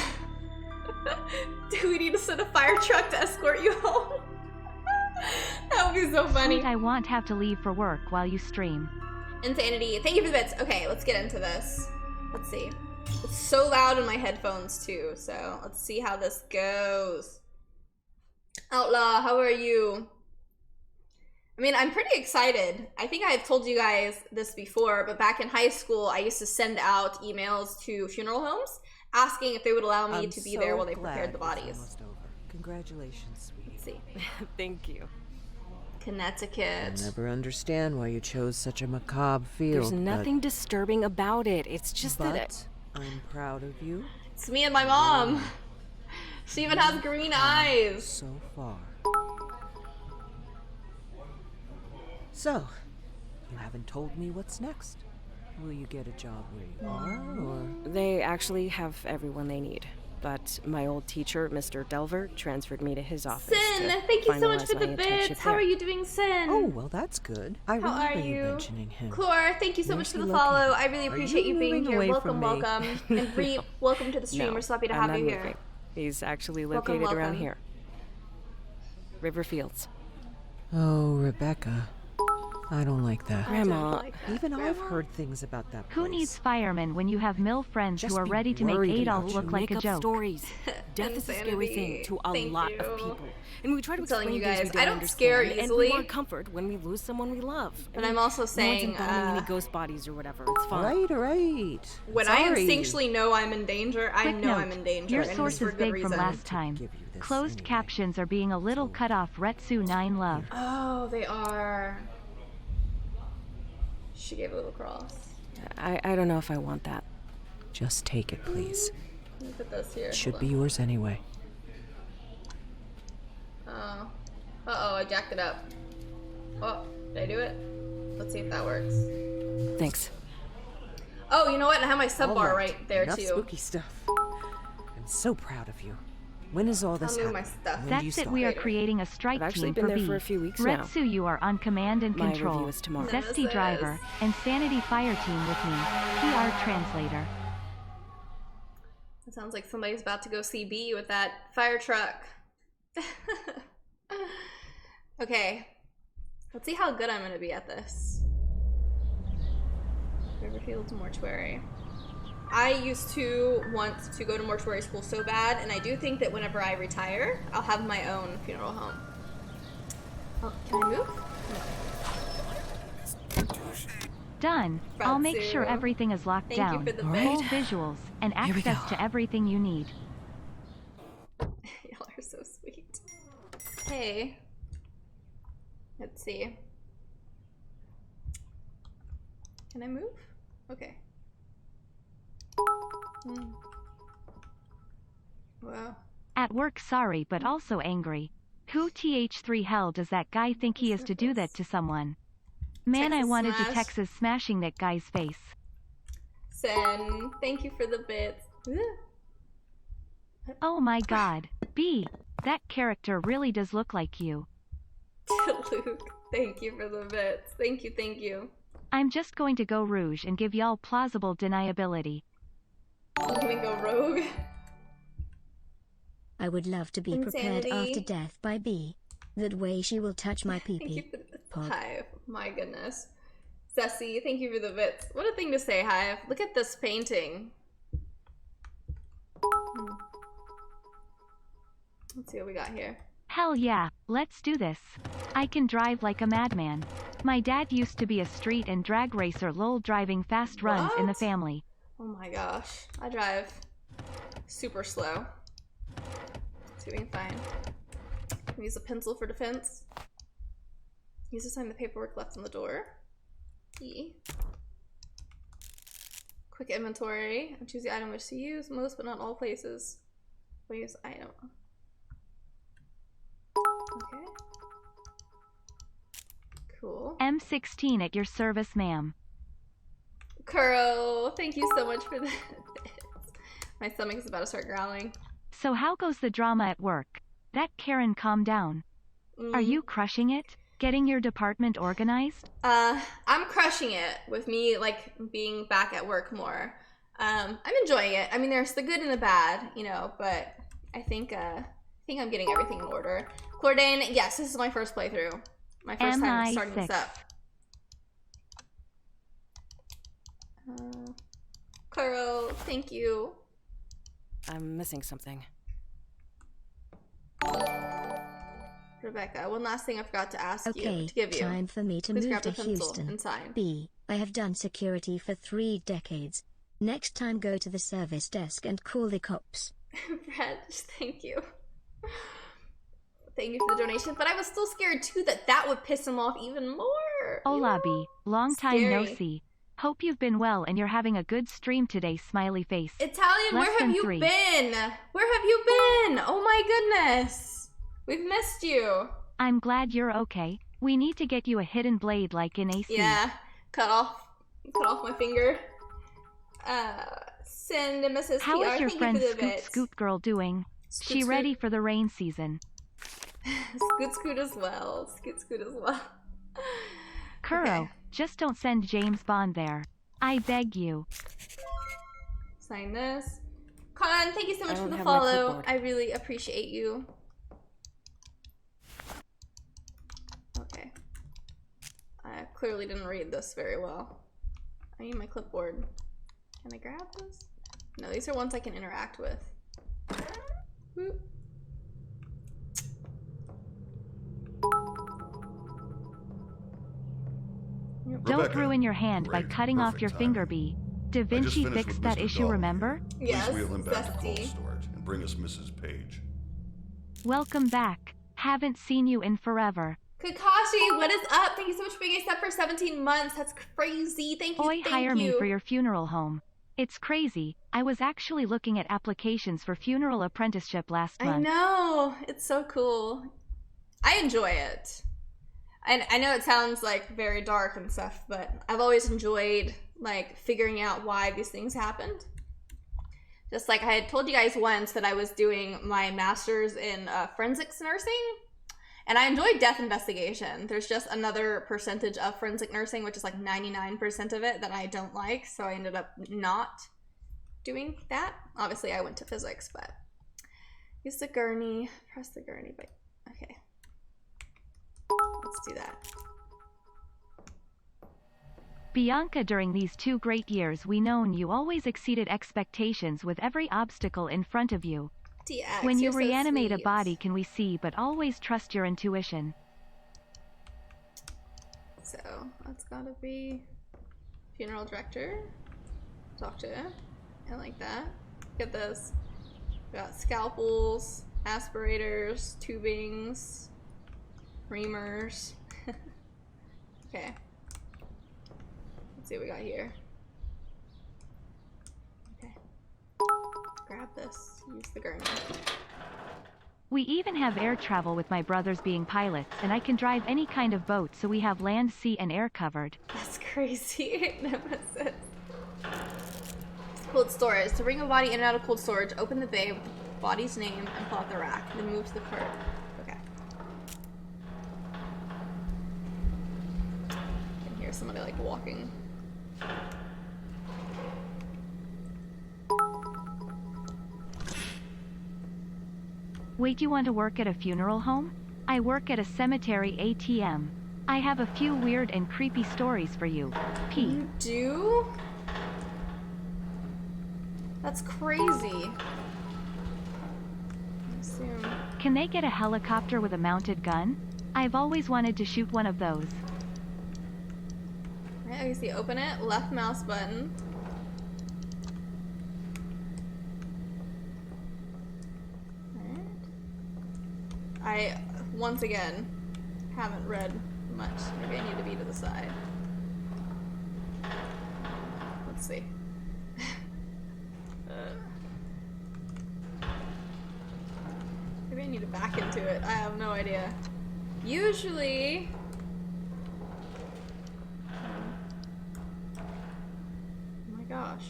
send a fire truck to escort you home? That would be so funny. Sweet, I won't have to leave for work while you stream. Insanity. Thank you for the bits. Okay, let's get into this. Let's see. It's so loud in my headphones too, so let's see how this goes. Outlaw, how are you? I mean, I'm pretty excited. I think I've told you guys this before, but back in high school, I used to send out emails to funeral homes asking if they would allow me to be there while they prepared the bodies. Almost over. Congratulations, sweetie. Let's see. Thank you. Connecticut. I'll never understand why you chose such a macabre field. There's nothing disturbing about it. It's just that I'm proud of you. It's me and my mom. She even has green eyes. So far. So, you haven't told me what's next. Will you get a job where you are, or...? they actually have everyone they need. But my old teacher, Mr. Delver, transferred me to his office. Sin, thank you so much for the finalize my bits. internship How there. are you doing, Sin? Oh, well, that's good. I How are remember you? you mentioning him. Chlor, thank you so much Where's for he the located? follow. I really Are appreciate you you being moving here. away Welcome, from me? welcome. And Reap, welcome to the stream. No, We're so happy to I'm have not you moving. here. He's actually Welcome, located around welcome. here. River Fields. Oh, Rebecca. I don't like that. Grandma, Even I've heard things about that Who place. needs firemen when you have mill friends Just who are be ready to make worried Adolf about look you. like make a up joke? stories. Death is a scary thing to a Thank lot you. of people. And we try to I'm telling explain you things guys, we don't I don't understand, scare and easily. we want comfort when we lose someone we love. But I'm also no saying, one's embalming any ghost bodies or whatever. It's fine. All right. when Sorry. I instinctually know I'm in danger, I Quick know note, I'm in danger. your and it's source for is good big from reason. last time. Give you this Closed anyway. captions are being a little cut off. Retsu 9 love. Oh, they are. She gave a little cross. I don't know if I want that. Just take it, please. Let me put this here. It should Hold be yours anyway. on. Oh. Uh-oh, I jacked it up. Oh, did I do it? Let's see if that works. Thanks. Oh, you know what? I have my sub All bar right there, Enough too. spooky stuff. I'm so proud of you. When is all this I'll move my happening? stuff. When do you That's it, start? we are Later. creating a strike I've actually team been for there B. for a few weeks now. Retsu, you are on command and My control. review is tomorrow. Zesty Nemesis. driver, and Sanity fire team with me. PR translator. It sounds like somebody's about to go see B with that fire truck. Okay. Let's see how good I'm gonna be at this. Riverfield's Mortuary. I used to want to go to mortuary school so bad, and I do think that whenever I retire, I'll have my own funeral home. Oh, can I move? Done. I'll make Retsu. sure everything is locked Thank you down. for the Full bit. visuals and Here we access go. to everything you need. Y'all are so sweet. Hey. Let's see. Can I move? Okay. Wow. At work, sorry, but also angry. Who th3 hell does that guy think he is to do that to someone? Man, I Texas wanted smash. to Texas smashing that guy's face. Sen, thank you for the bits. Oh my god. B. That character really does look like you. Luke, thank you for the bits. Thank you, thank you. I'm just going to go rouge and give y'all plausible deniability. I'm gonna go rogue. I would love to be prepared Insanity. after death by B. That way she will touch my Thank you pee-pee. for the bits. Pog. Hive. My goodness. Ceci, thank you for the bits. What a thing to say, Hive. Look at this painting. Let's see what we got here. Hell yeah, let's do this. I can drive like a madman. My dad used to be a street and drag racer, lol, driving fast runs in the What? family. Oh my gosh. I drive super slow. Doing fine. Can we use a pencil for defense? Use to sign the paperwork left on the door. E. Quick inventory. And choose the item which to use. Most but not all places. We'll use item. Okay. Cool. M16 at your service, ma'am. Kuro, thank you so much for that. My stomach is about to start growling. So how goes the drama at work? That Karen, calm down. Are you crushing it? Getting your department organized? I'm crushing it with me, like, being back at work more. I'm enjoying it. I mean, there's the good and the bad, you know, but I think I'm getting everything in order. Cordane, yes, this is my first playthrough. My first time starting this up. Claro, thank you. I'm missing something. Rebecca, one last thing I forgot to ask Okay, you, to give you. time for me to Please move grab to the pencil Houston. and sign. B. I have done security for 3 decades. Next time go to the service desk and call the cops. Brad, thank you. Thank you for the donation, but I was still scared too that would piss him off even more. Hola, B. Long time no Scary. see. Hope you've been well and you're having a good stream today, smiley face. Italian, Less where have than you 3. been? Where have you been? Oh my goodness. We've missed you. I'm glad you're okay. We need to get you a hidden blade like in AC. Yeah, cut off my finger. Send Mrs. How PR. is your Thank friend you for the Scoot bits. Scoot girl doing? Scoot She Scoot. ready for the rain season? Scoot as well. Scoot as well. Kuro, Okay. just don't send James Bond there. I beg you. Sign this. Con, thank you so much I for don't the have my follow. clipboard. I really appreciate you. Okay. I clearly didn't read this very well. I need my clipboard. Can I grab this? No, these are ones I can interact with. Whoop. Yep. Don't Rebecca, ruin your hand by great, cutting off perfect your timing. finger, B. Da I just Vinci finished fixed with that Mr. issue, Dollar. remember? Please Yes, wheel him back to cold Zesty. storage and bring us Mrs. Page. Welcome back. Haven't seen you in forever. Kakashi, what is up? Thank you so much for being a sub for 17 months. That's crazy. Thank you. Oi, Thank hire you. me for your funeral home. It's crazy. I was actually looking at applications for funeral apprenticeship last I month. know. It's so cool. I enjoy it. I know it sounds like very dark and stuff, but I've always enjoyed like figuring out why these things happened. Just like I had told you guys once that I was doing my master's in forensics nursing, and I enjoyed death investigation. There's just another percentage of forensic nursing, which is like 99% of it, that I don't like, so I ended up not doing that. Obviously, I went to physics, but use the gurney, press the gurney, but okay. Let's do that. Bianca, during these 2 great years we known you always exceeded expectations with every obstacle in front of you. DX, When you you're so reanimate a sweet. body can we see, but always trust your intuition. So that's gotta be funeral director, doctor, and like that. Look at this. We got scalpels, aspirators, tubings, reamers. Okay. Let's see what we got here. Okay. Grab this. Use the gurney. We even have air travel with my brothers being pilots, and I can drive any kind of boat, so we have land, sea, and air covered. That's crazy. Nemesis. Cold storage. To bring a body in and out of cold storage, open the bay with the body's name and pull out the rack. Then move to the cart. Okay. I can hear somebody like walking. Wait, you want to work at a funeral home? I work at a cemetery ATM. I have a few weird and creepy stories for you. P. You do? That's crazy. I assume. Can they get a helicopter with a mounted gun? I've always wanted to shoot one of those. Right, I can see open it, left mouse button. Alright. I, once again, haven't read much. Maybe I need to be to the side. Let's see. Maybe I need to back into it. I have no idea. Usually... Oh my gosh.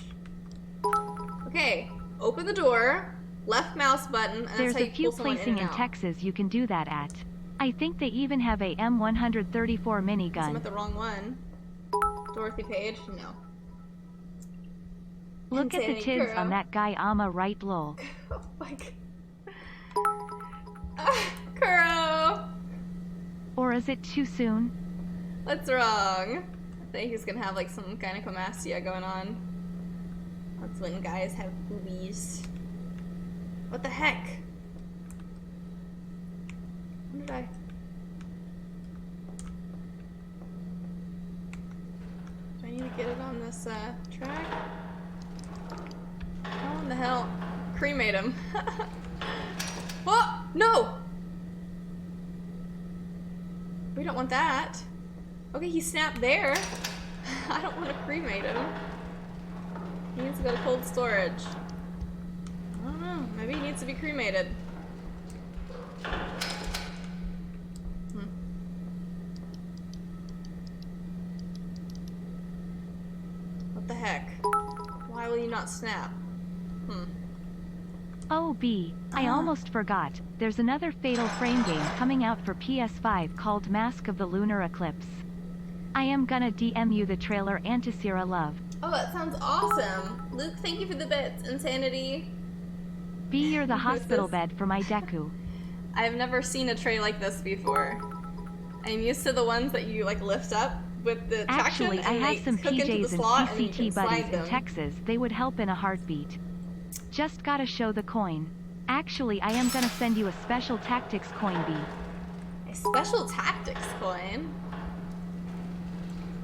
Okay, open the door. Left mouse button, and There's that's how a you few pull someone placing in in and out. Texas you can do that at. I think they even have a M134 I'm minigun. at the wrong one. Dorothy Page? No. Look at the Insanity tids Kuro. on that guy, right lol. Oh my god. Kuro! Or is it too soon? What's wrong? I think he's gonna have like some gynecomastia going on. That's when guys have boobies. What the heck? What did I... Do I need to get it on this track? How in the hell? Cremate him. Oh! No! We don't want that. Okay, he snapped there. I don't want to cremate him. He needs to go to cold storage. I don't know. Maybe he needs to be cremated. What the heck? Why will you not snap? Oh B, I almost forgot. There's another Fatal Frame game coming out for PS5 called Mask of the Lunar Eclipse. I am gonna DM you the trailer. Antisera love. Oh, that sounds awesome. Luke, thank you for the bits. Insanity. B, you're the Who's hospital this? bed for my Deku. I've never seen a tray like this before. I'm used to the ones that you like lift up with the traction Actually, I and have they some hook into the PJs and slot and you can PCT buddies slide in them. Texas. They would help in a heartbeat. Just gotta show the coin. Actually, I am gonna send you a special tactics coin, B. A special tactics coin?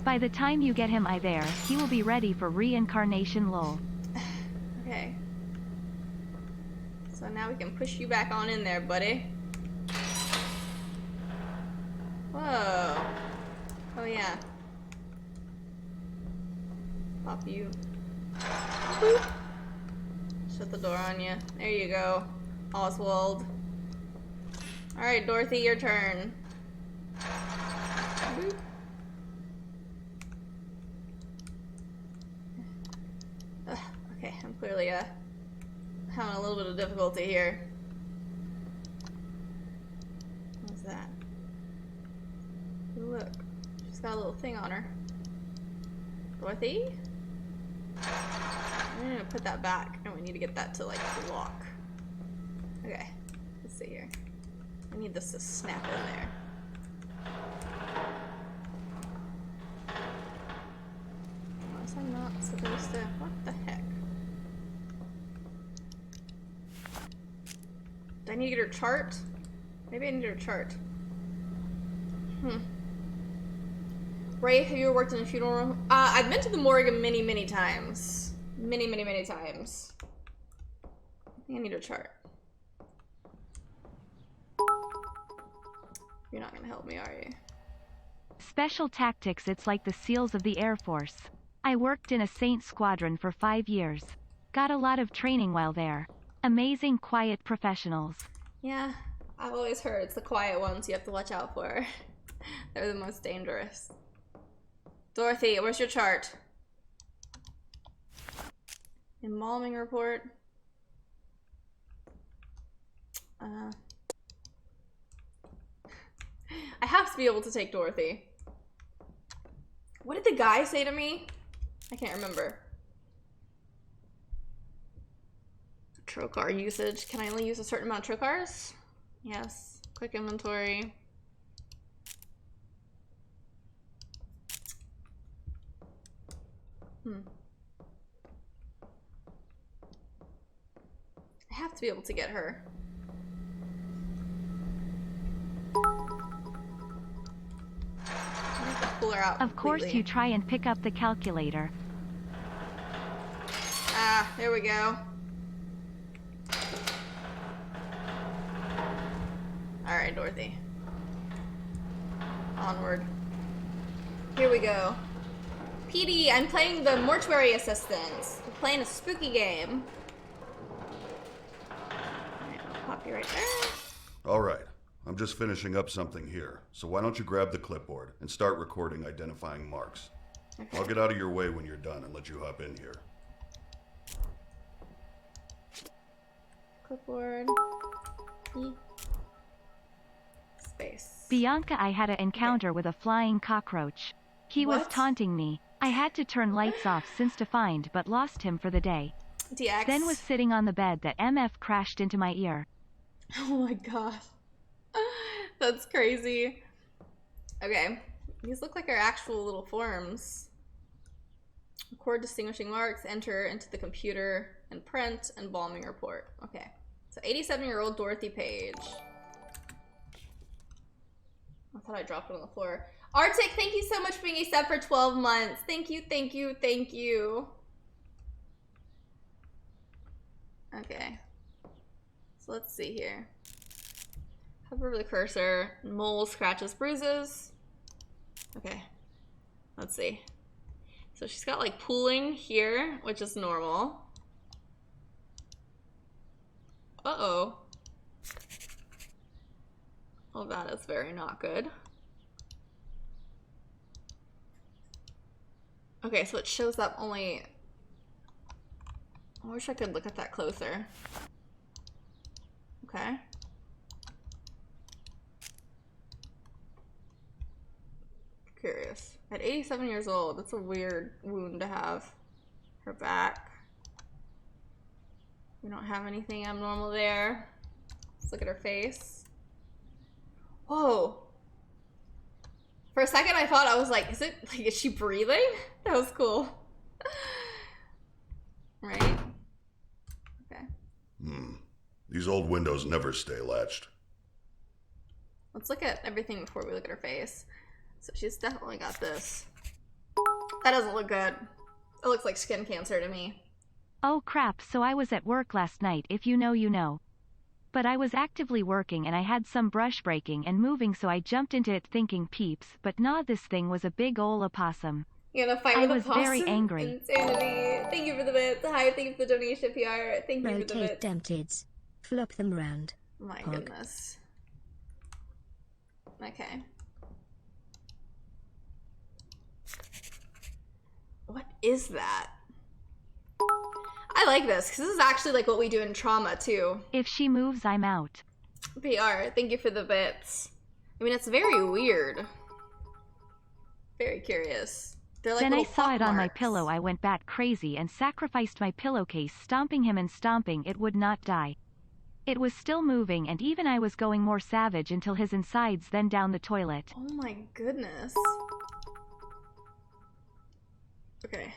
By the time you get him there, he will be ready for reincarnation lol. Okay. So now we can push you back on in there, buddy. Whoa. Oh yeah. Pop you. Boop. Shut the door on you. There you go, Oswald. Alright, Dorothy, your turn. Boop. Ugh, okay, I'm clearly having a little bit of difficulty here. What's that? Ooh, look, she's got a little thing on her. Dorothy? I'm gonna put that back, and we need to get that to like lock. Okay, let's see here. I need this to snap in there. Unless I'm not supposed to. What the heck? Do I need to get her chart? Maybe I need her chart. Ray, have you ever worked in a funeral home? I've been to the morgue many times. Many times. I think I need a chart. You're not gonna help me, are you? Special tactics, it's like the SEALs of the Air Force. I worked in a Saint squadron for 5 years. Got a lot of training while there. Amazing quiet professionals. Yeah, I've always heard it's the quiet ones you have to watch out for. They're the most dangerous. Dorothy, where's your chart? Embalming report. I have to be able to take Dorothy. What did the guy say to me? I can't remember. Trocar usage. Can I only use a certain amount of trocars? Yes. Quick inventory. I have to be able to get her. I have to pull her out Of course, completely. you try and pick up the calculator. Ah, there we go. Alright, Dorothy. Onward. Here we go. PD, I'm playing the Mortuary Assistant. We're playing a spooky game. Alright, I'll pop you right there. All right. I'm just finishing up something here. So why don't you grab the clipboard and start recording identifying marks? Okay. I'll get out of your way when you're done and let you hop in here. Clipboard. Space. Bianca, I had an encounter with a flying cockroach. He was What? taunting me. I had to turn lights off since defined but lost him for the day. DX. Then was sitting on the bed that MF crashed into my ear. Oh my god. That's crazy. Okay. These look like our actual little forms. Record distinguishing marks, enter into the computer, and print, embalming report. Okay. So 87-year-old Dorothy Page. I thought I dropped it on the floor. Arctic, thank you so much for being a sub for 12 months. Thank you, thank you, thank you. Okay. So let's see here. Hover over the cursor. Mole, scratches, bruises. Okay. Let's see. So she's got like pooling here, which is normal. Uh-oh. Oh, that is very not good. Okay, so it shows up only... I wish I could look at that closer. Okay. Curious. At 87 years old, that's a weird wound to have. Her back. We don't have anything abnormal there. Let's look at her face. Whoa. For a second I thought, I was like, is she breathing? That was cool. Right? Okay. These old windows never stay latched. Let's look at everything before we look at her face. So she's definitely got this. That doesn't look good. It looks like skin cancer to me. Oh crap, so I was at work last night, if you know you know. But I was actively working and I had some brush breaking and moving, so I jumped into it thinking peeps, but nah, this thing was a big ol' opossum. You gonna fight I with was a possum? very angry. Insanity. Thank you for the bits. Hi, thank you for the donation, PR. Thank you for the Rotate bits. them tids. Flop them round. My Pog. goodness. Okay. What is that? I like this, because this is actually like what we do in trauma, too. If she moves, I'm out. PR, thank you for the bits. I mean, it's very weird. Very curious. They're like Then I little saw it on my pockmarks. pillow. I went bat crazy and sacrificed my pillowcase, stomping him and stomping it would not die. It was still moving, and even I was going more savage until his insides, then down the toilet. Oh my goodness. Okay.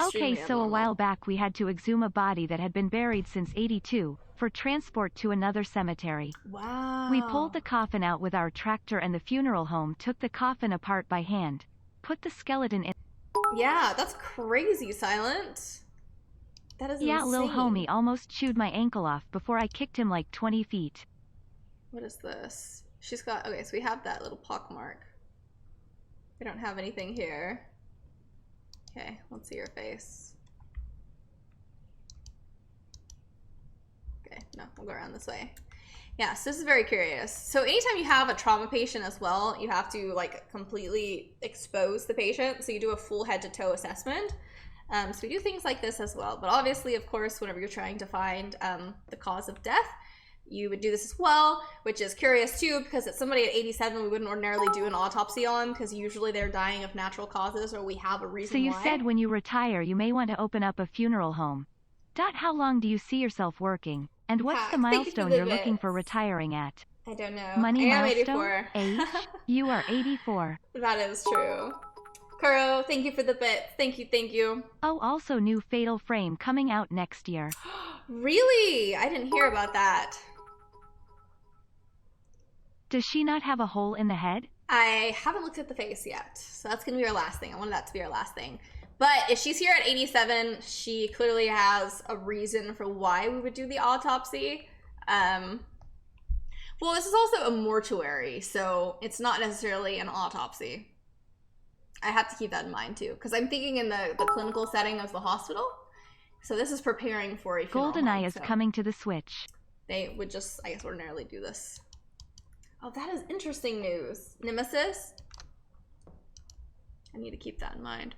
Okay, Extremely so a abnormal. while back we had to exhume a body that had been buried since '82, for transport to another cemetery. Wow. We pulled the coffin out with our tractor and the funeral home took the coffin apart by hand. Put the skeleton in. Yeah, that's crazy, Silent. That is Yeah, insane. lil homie almost chewed my ankle off before I kicked him like 20 feet. What is this? She's got... Okay, so we have that little pockmark. We don't have anything here. Okay, let's see your face. Okay, no, we'll go around this way. Yeah, so this is very curious. So anytime you have a trauma patient as well, you have to like completely expose the patient. So you do a full head to toe assessment. So we do things like this as well. But obviously, of course, whenever you're trying to find the cause of death, you would do this as well, which is curious too, because it's somebody at 87 we wouldn't ordinarily do an autopsy on, because usually they're dying of natural causes or we have a reason So you why. said when you retire you may want to open up a funeral home. How long do you see yourself working? And what's Hack, the thank you for milestone the you're looking bits. for retiring at? I don't know. Money I am milestone? 84. Age? You are 84. That is true. Kuro, thank you for the bits. Thank you, thank you. Oh, also new Fatal Frame coming out next year. Really? I didn't hear about that. Does she not have a hole in the head? I haven't looked at the face yet, so that's gonna be our last thing. I wanted that to be our last thing. But if she's here at 87, she clearly has a reason for why we would do the autopsy. Well, this is also a mortuary, so it's not necessarily an autopsy. I have to keep that in mind too, because I'm thinking in the clinical setting of the hospital. So this is preparing for a funeral home, GoldenEye is so coming to the Switch. they would just, I guess, ordinarily do this. Oh, that is interesting news. Nemesis? I need to keep that in mind.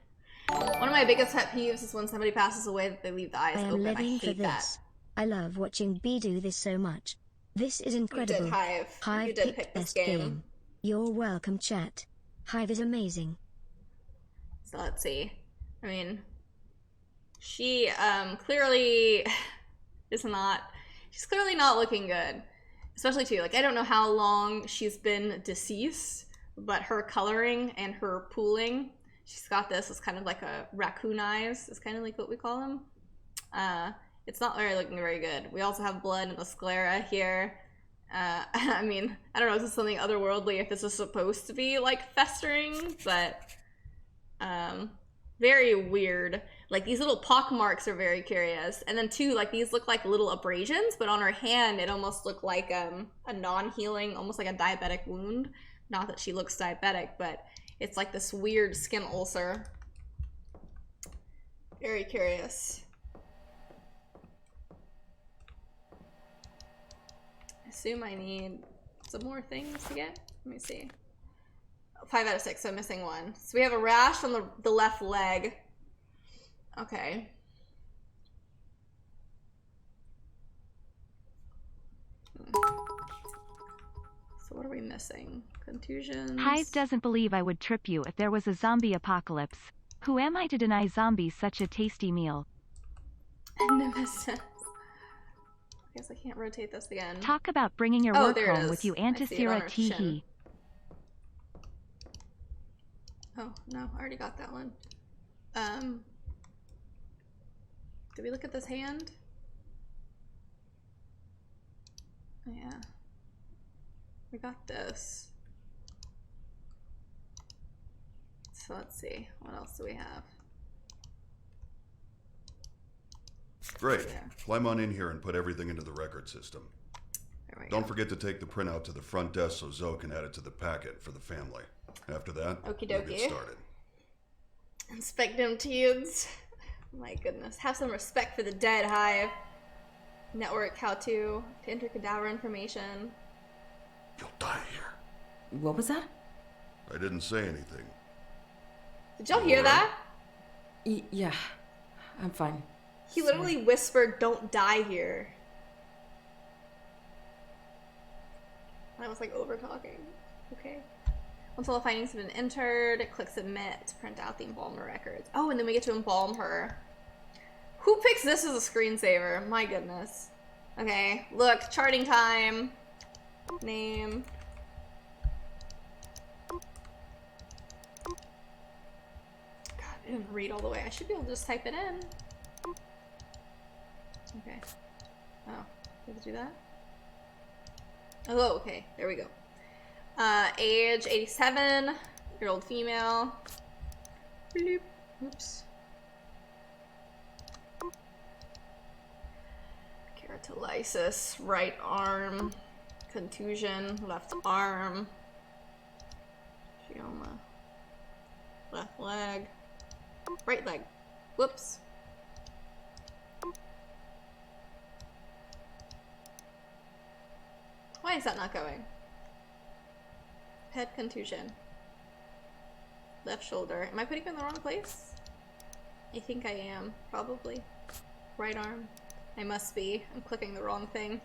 One of my biggest pet peeves is when somebody passes away that they leave the eyes I am open. I living for hate that. this. I love watching B do this so much. This is incredible. You did, Hive. Hive You did picked pick this best game. You're welcome, chat. Hive is amazing. So let's see. I mean, she clearly is not. She's clearly not looking good. Especially too, like, I don't know how long she's been deceased, but her coloring and her pooling, she's got this. It's kind of like a raccoon eyes. It's kind of like what we call them. It's not really looking very good. We also have blood and the sclera here. I mean, I don't know if this is something otherworldly, if this is supposed to be like festering, but very weird. Like, these little pock marks are very curious. And then too, like, these look like little abrasions, but on her hand, it almost looked like a non-healing, almost like a diabetic wound. Not that she looks diabetic, but it's like this weird skin ulcer. Very curious. I assume I need some more things to get. Let me see. 5 out of 6, so I'm missing 1. So we have a rash on the left leg. Okay. So what are we missing? Contusions. Hive doesn't believe I would trip you if there was a zombie apocalypse. Who am I to deny zombies such a tasty meal? Nemesis. I guess I can't rotate this again. Talk about bringing your work home with you, Antisera teehee. Oh, no, I already got that one. Did we look at this hand? Oh, yeah. We got this. So let's see. What else do we have? Great. Climb on in here and put everything into the record system. There we Don't go. forget to take the printout to the front desk so Zoe can add it to the packet for the family. After that, Okie we'll dokie. get started. Inspect them teens. My goodness. Have some respect for the dead, Hive. Network how to enter cadaver information. You'll die here. What was that? I didn't say anything. Did y'all hear that? Yeah, I'm fine. He literally whispered, "Don't die here." I was like over talking. Okay. Once all the findings have been entered, click submit to print out the embalmer records. Oh, and then we get to embalm her. Who picks this as a screensaver? My goodness. Okay, look, charting time. Name. God, I didn't read all the way. I should be able to just type it in. Okay. Oh, did I do that? Oh, okay. There we go. Age 87-year-old female. Bloop. Oops. Keratolysis, right arm. Contusion, left arm. Gioma. Left leg. Right leg. Whoops. Why is that not going? Head contusion. Left shoulder. Am I putting it in the wrong place? I think I am, probably. Right arm. I must be. I'm clicking the wrong thing.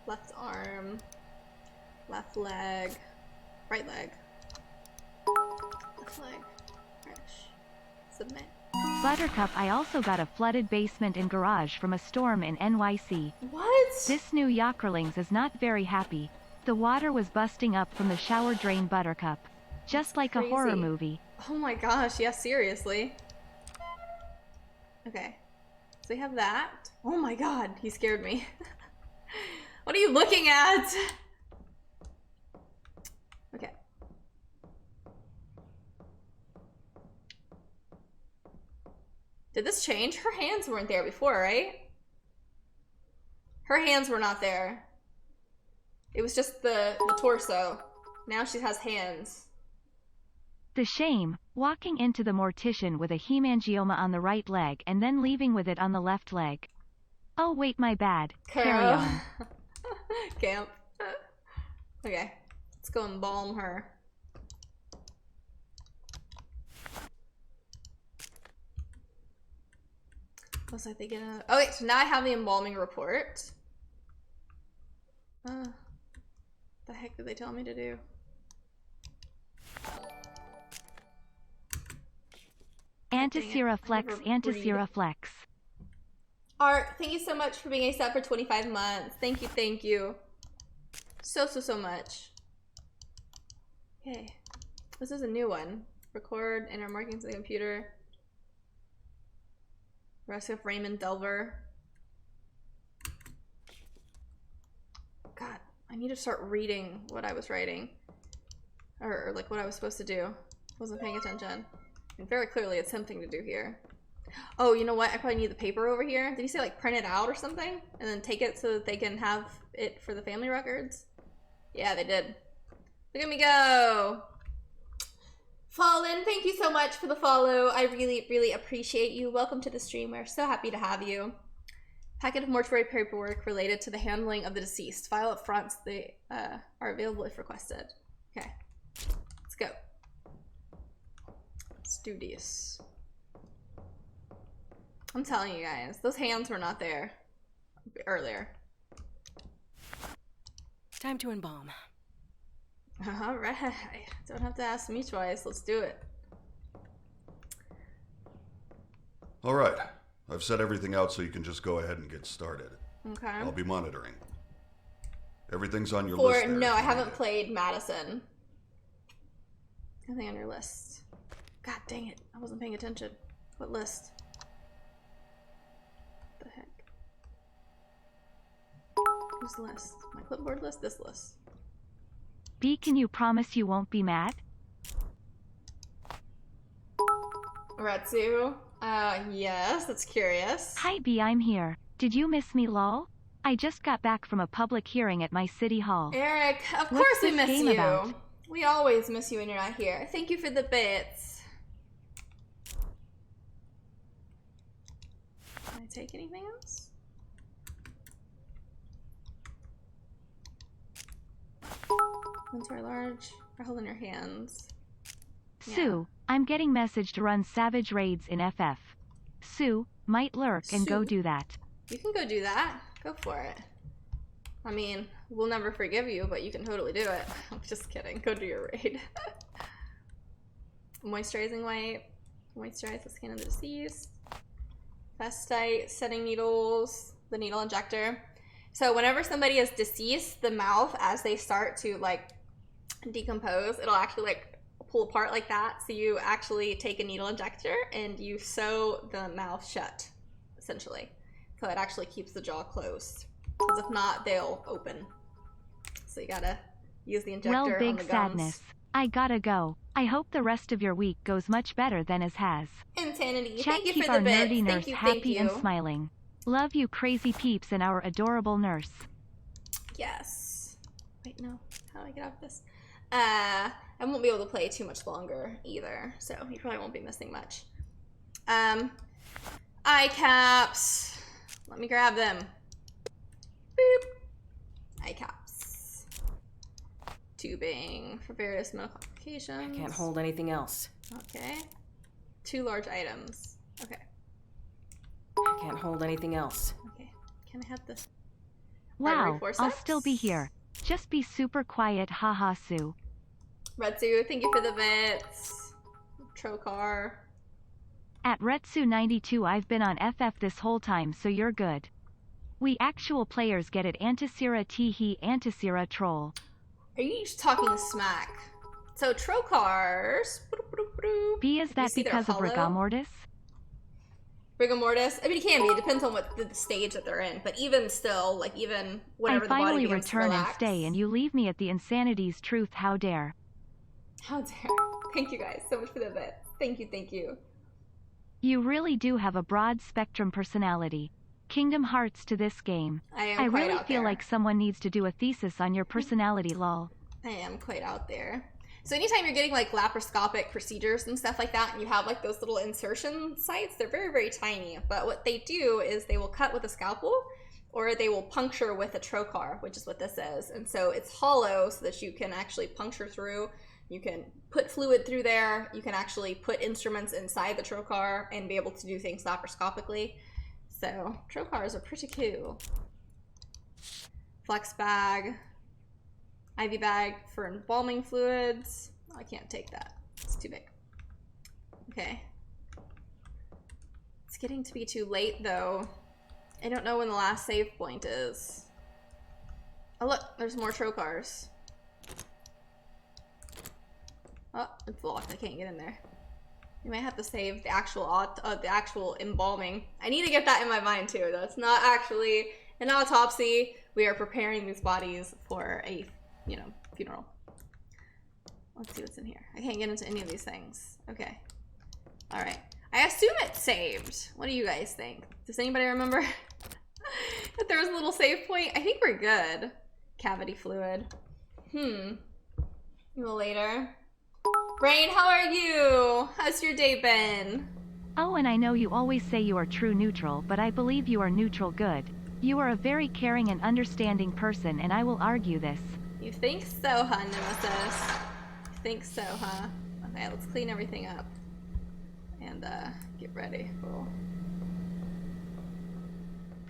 Left arm. Left leg. Right leg. Left leg. Fresh. Submit. Buttercup, I also got a flooded basement and garage from a storm in NYC. What? This new Yockerlings is not very happy. The water was busting up from the shower drain, Buttercup. Just like a horror crazy. movie. Oh my gosh, yeah, seriously. Okay. So we have that. Oh my god, he scared me. What are you looking at? Okay. Did this change? Her hands weren't there before, right? Her hands were not there. It was just the torso. Now she has hands. The shame, walking into the mortician with a hemangioma on the right leg and then leaving with it on the left leg. Oh wait, my bad. Carry on. Camp. Okay, let's go embalm her. was I thinking of? Oh wait, so now I have the embalming report. The heck did they tell me to do? Antisera flex, Antisera flex. Art, thank you so much for being a sub for 25 months. Thank you, thank you. So much. Okay. This is a new one. Record, enter markings on the computer. Rescue of Raymond Delver. God, I need to start reading what I was writing. Or like what I was supposed to do. Wasn't paying attention. And very clearly it's something to do here. Oh, you know what? I probably need the paper over here. Did you say like print it out or something? And then take it so that they can have it for the family records? Yeah, they did. Look at me go! Fallen, thank you so much for the follow. I really appreciate you. Welcome to the stream. We're so happy to have you. Packet of mortuary paperwork related to the handling of the deceased. File up front. They are available if requested. Okay, let's go. Let's do this. I'm telling you guys, those hands were not there earlier. Time to embalm. All right, don't have to ask me twice. Let's do it. All right, I've set everything out so you can just go ahead and get started. Okay. I'll be monitoring. Everything's on your For list there. no, I haven't played Madison. Nothing on your list. God dang it, I wasn't paying attention. What list? What the heck? Whose list? My clipboard list? This list. B, can you promise you won't be mad? Retsu? Yes, that's curious. Hi B, I'm here. Did you miss me lol? I just got back from a public hearing at my city hall. Eric, of What's course we this miss game you. about? We always miss you when you're not here. Thank you for the bits. Can I take anything else? Inventory large. Or hold in your hands. Sue, I'm getting message to run savage raids in FF. Sue, might lurk and go Sue? do that. You can go do that. Go for it. I mean, we'll never forgive you, but you can totally do it. I'm just kidding. Go do your raid. Moisturizing wipe. Moisturize the skin of the deceased. Festite. Setting needles. The needle injector. So whenever somebody is deceased, the mouth, as they start to like decompose, it'll actually like pull apart like that. So you actually take a needle injector and you sew the mouth shut, essentially. So it actually keeps the jaw closed. Because if not, they'll open. So you gotta use the injector Well, on big the gums. sadness. I gotta go. I hope the rest of your week goes much better than as has. Insanity. Chat, Thank you keep for our the bits. nerdy nurse Thank you, happy and smiling. Love you crazy peeps and our adorable nurse. Yes. Wait, no. How do I get out of this? I won't be able to play too much longer either, so you probably won't be missing much. Eye caps. Let me grab them. Boop. Eye caps. Tubing for various medical applications. I can't hold anything else. Okay. 2 large items. Okay. I can't hold anything else. Okay. Can I have this? Wow, forceps? I'll still be here. Just be super quiet, haha Sue. Retsu, thank you for the bits. Trocar. At Retsu92 I've been on FF this whole time so you're good. We actual players get it. Antisera teehee Antisera troll. Are you just talking smack? So Trocars. B, is that because of rigor mortis? Rigor mortis? I mean, it can be. It depends on what the stage that they're in. But even still, like even whenever I the body finally begins to return and relax. stay and you leave me at the insanity's truth, how dare. How dare. Thank you guys so much for the bit. Thank you, thank you. You really do have a broad spectrum personality. Kingdom Hearts to this game. I really out feel there. like someone needs to do a thesis on your personality, lol. I am quite out there. So anytime you're getting like laparoscopic procedures and stuff like that, and you have like those little insertion sites, they're very, very tiny. But what they do is they will cut with a scalpel, or they will puncture with a trocar, which is what this is. And so it's hollow so that you can actually puncture through. You can put fluid through there. You can actually put instruments inside the trocar and be able to do things laparoscopically. So, trocars are pretty cool. Flex bag. IV bag for embalming fluids. Oh, I can't take that. It's too big. Okay. It's getting to be too late, though. I don't know when the last save point is. Oh, look. There's more trocars. Oh, it's locked. I can't get in there. You might have to save the actual embalming. I need to get that in my mind too. That's not actually an autopsy. We are preparing these bodies for a, you know, funeral. Let's see what's in here. I can't get into any of these things. Okay. All right. I assume it's saved. What do you guys think? Does anybody remember that there was a little save point? I think we're good. Cavity fluid. A little later. Brain, how are you? How's your day been? Oh, and I know you always say you are true neutral, but I believe you are neutral good. You are a very caring and understanding person, and I will argue this. You think so, huh, Nemesis? You think so, huh? Okay, let's clean everything up. And, get ready. Cool.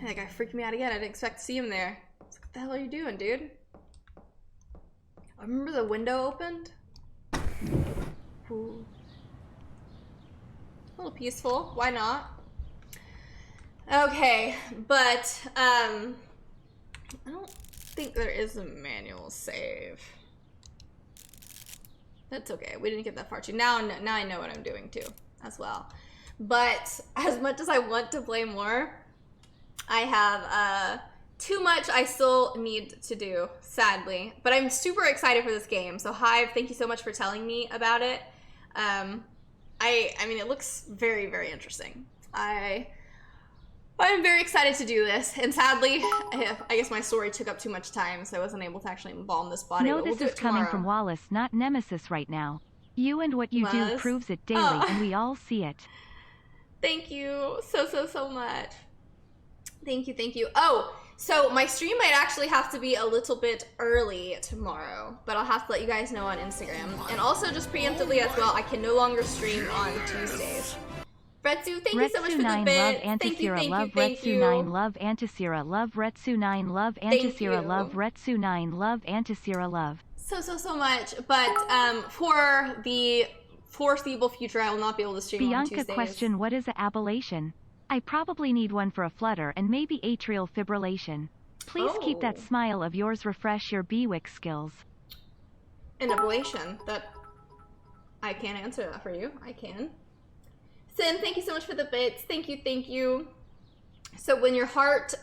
That guy freaked me out again. I didn't expect to see him there. What the hell are you doing, dude? I remember the window opened? Ooh. A little peaceful. Why not? Okay, but I don't think there is a manual save. That's okay. We didn't get that far too. Now I know what I'm doing too, as well. But as much as I want to play more, I have too much I still need to do, sadly. But I'm super excited for this game. So Hive, thank you so much for telling me about it. I mean, it looks very, very interesting. I'm very excited to do this, and sadly, I guess my story took up too much time, so I wasn't able to actually embalm this body. No, this is coming from Wallace, not Nemesis right now. You and what you do proves it daily, and we all see it. Thank you so much. Thank you. Oh, so my stream might actually have to be a little bit early tomorrow, but I'll have to let you guys know on Instagram. And also just preemptively as well, I can no longer stream on Tuesdays. Retsu, thank you so much for the bit. Thank you. Love Retsu 9, love Antisera, love Retsu 9, love Antisera, love Retsu 9, love Antisera, love. So much. But for the foreseeable future, I will not be able to stream on Tuesdays. Bianca question, what is an ablation? I probably need one for a flutter and maybe atrial fibrillation. Please keep that smile of yours, refresh your BWIC skills. An ablation? That I can't answer that for you. I can. Sin, thank you so much for the bits. Thank you. So when your heart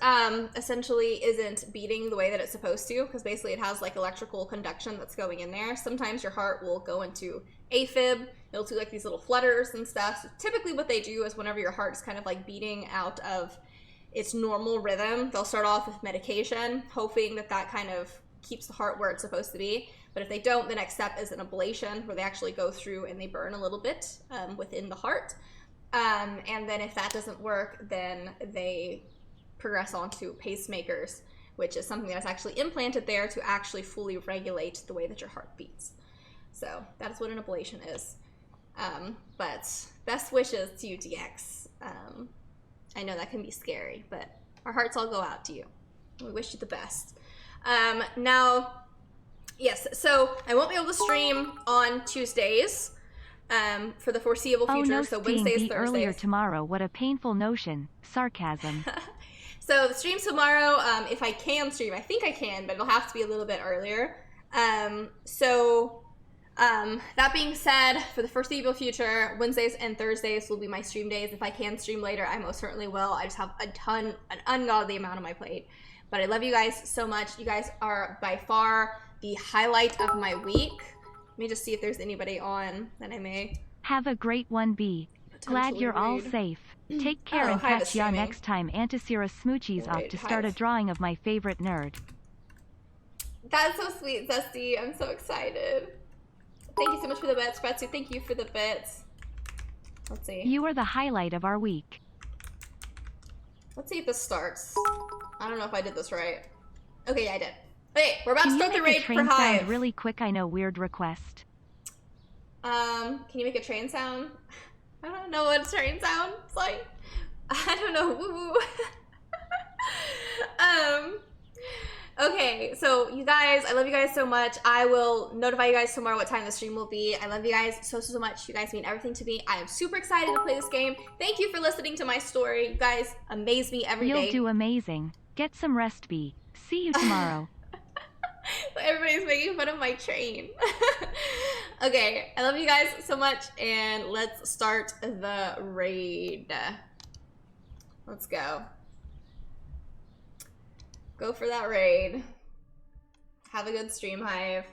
essentially isn't beating the way that it's supposed to, because basically it has like electrical conduction that's going in there, sometimes your heart will go into AFib. It'll do like these little flutters and stuff. So typically what they do is whenever your heart's kind of like beating out of its normal rhythm, they'll start off with medication, hoping that that kind of keeps the heart where it's supposed to be. But if they don't, the next step is an ablation, where they actually go through and they burn a little bit within the heart. And then if that doesn't work, then they progress on to pacemakers, which is something that's actually implanted there to actually fully regulate the way that your heart beats. So that's what an ablation is. But best wishes to you, DX. I know that can be scary, but our hearts all go out to you. We wish you the best. Now, yes, so I won't be able to stream on Tuesdays. For the foreseeable future, no, so Wednesdays, Thursdays. Earlier tomorrow, what a painful notion. Sarcasm. So the stream tomorrow, if I can stream, I think I can, but it'll have to be a little bit earlier. That being said, for the foreseeable future, Wednesdays and Thursdays will be my stream days. If I can stream later, I most certainly will. I just have an ungodly amount on my plate. But I love you guys so much. You guys are by far the highlight of my week. Let me just see if there's anybody on that I may. Have a great one, B. Glad you're all safe. Take care and catch ya next time. Antisera Smoochie's off to start a drawing of my favorite nerd. That's so sweet, Zesty. I'm so excited. Thank you so much for the bits, Bretsu. Thank you for the bits. Let's see. You are the highlight of our week. Let's see if this starts. I don't know if I did this right. Okay, yeah, I did. Okay, we're about to start the raid for Hive. Really quick, I know, weird request. Can you make a train sound? I don't know what a train sounds like. I don't know. Woo woo. Okay, so you guys, I love you guys so much. I will notify you guys tomorrow what time the stream will be. I love you guys so much. You guys mean everything to me. I am super excited to play this game. Thank you for listening to my story. You guys amaze me every day. You'll do amazing. Get some rest, B. See you tomorrow. Everybody's making fun of my train. Okay, I love you guys so much, and let's start the raid. Let's go. Go for that raid. Have a good stream, Hive.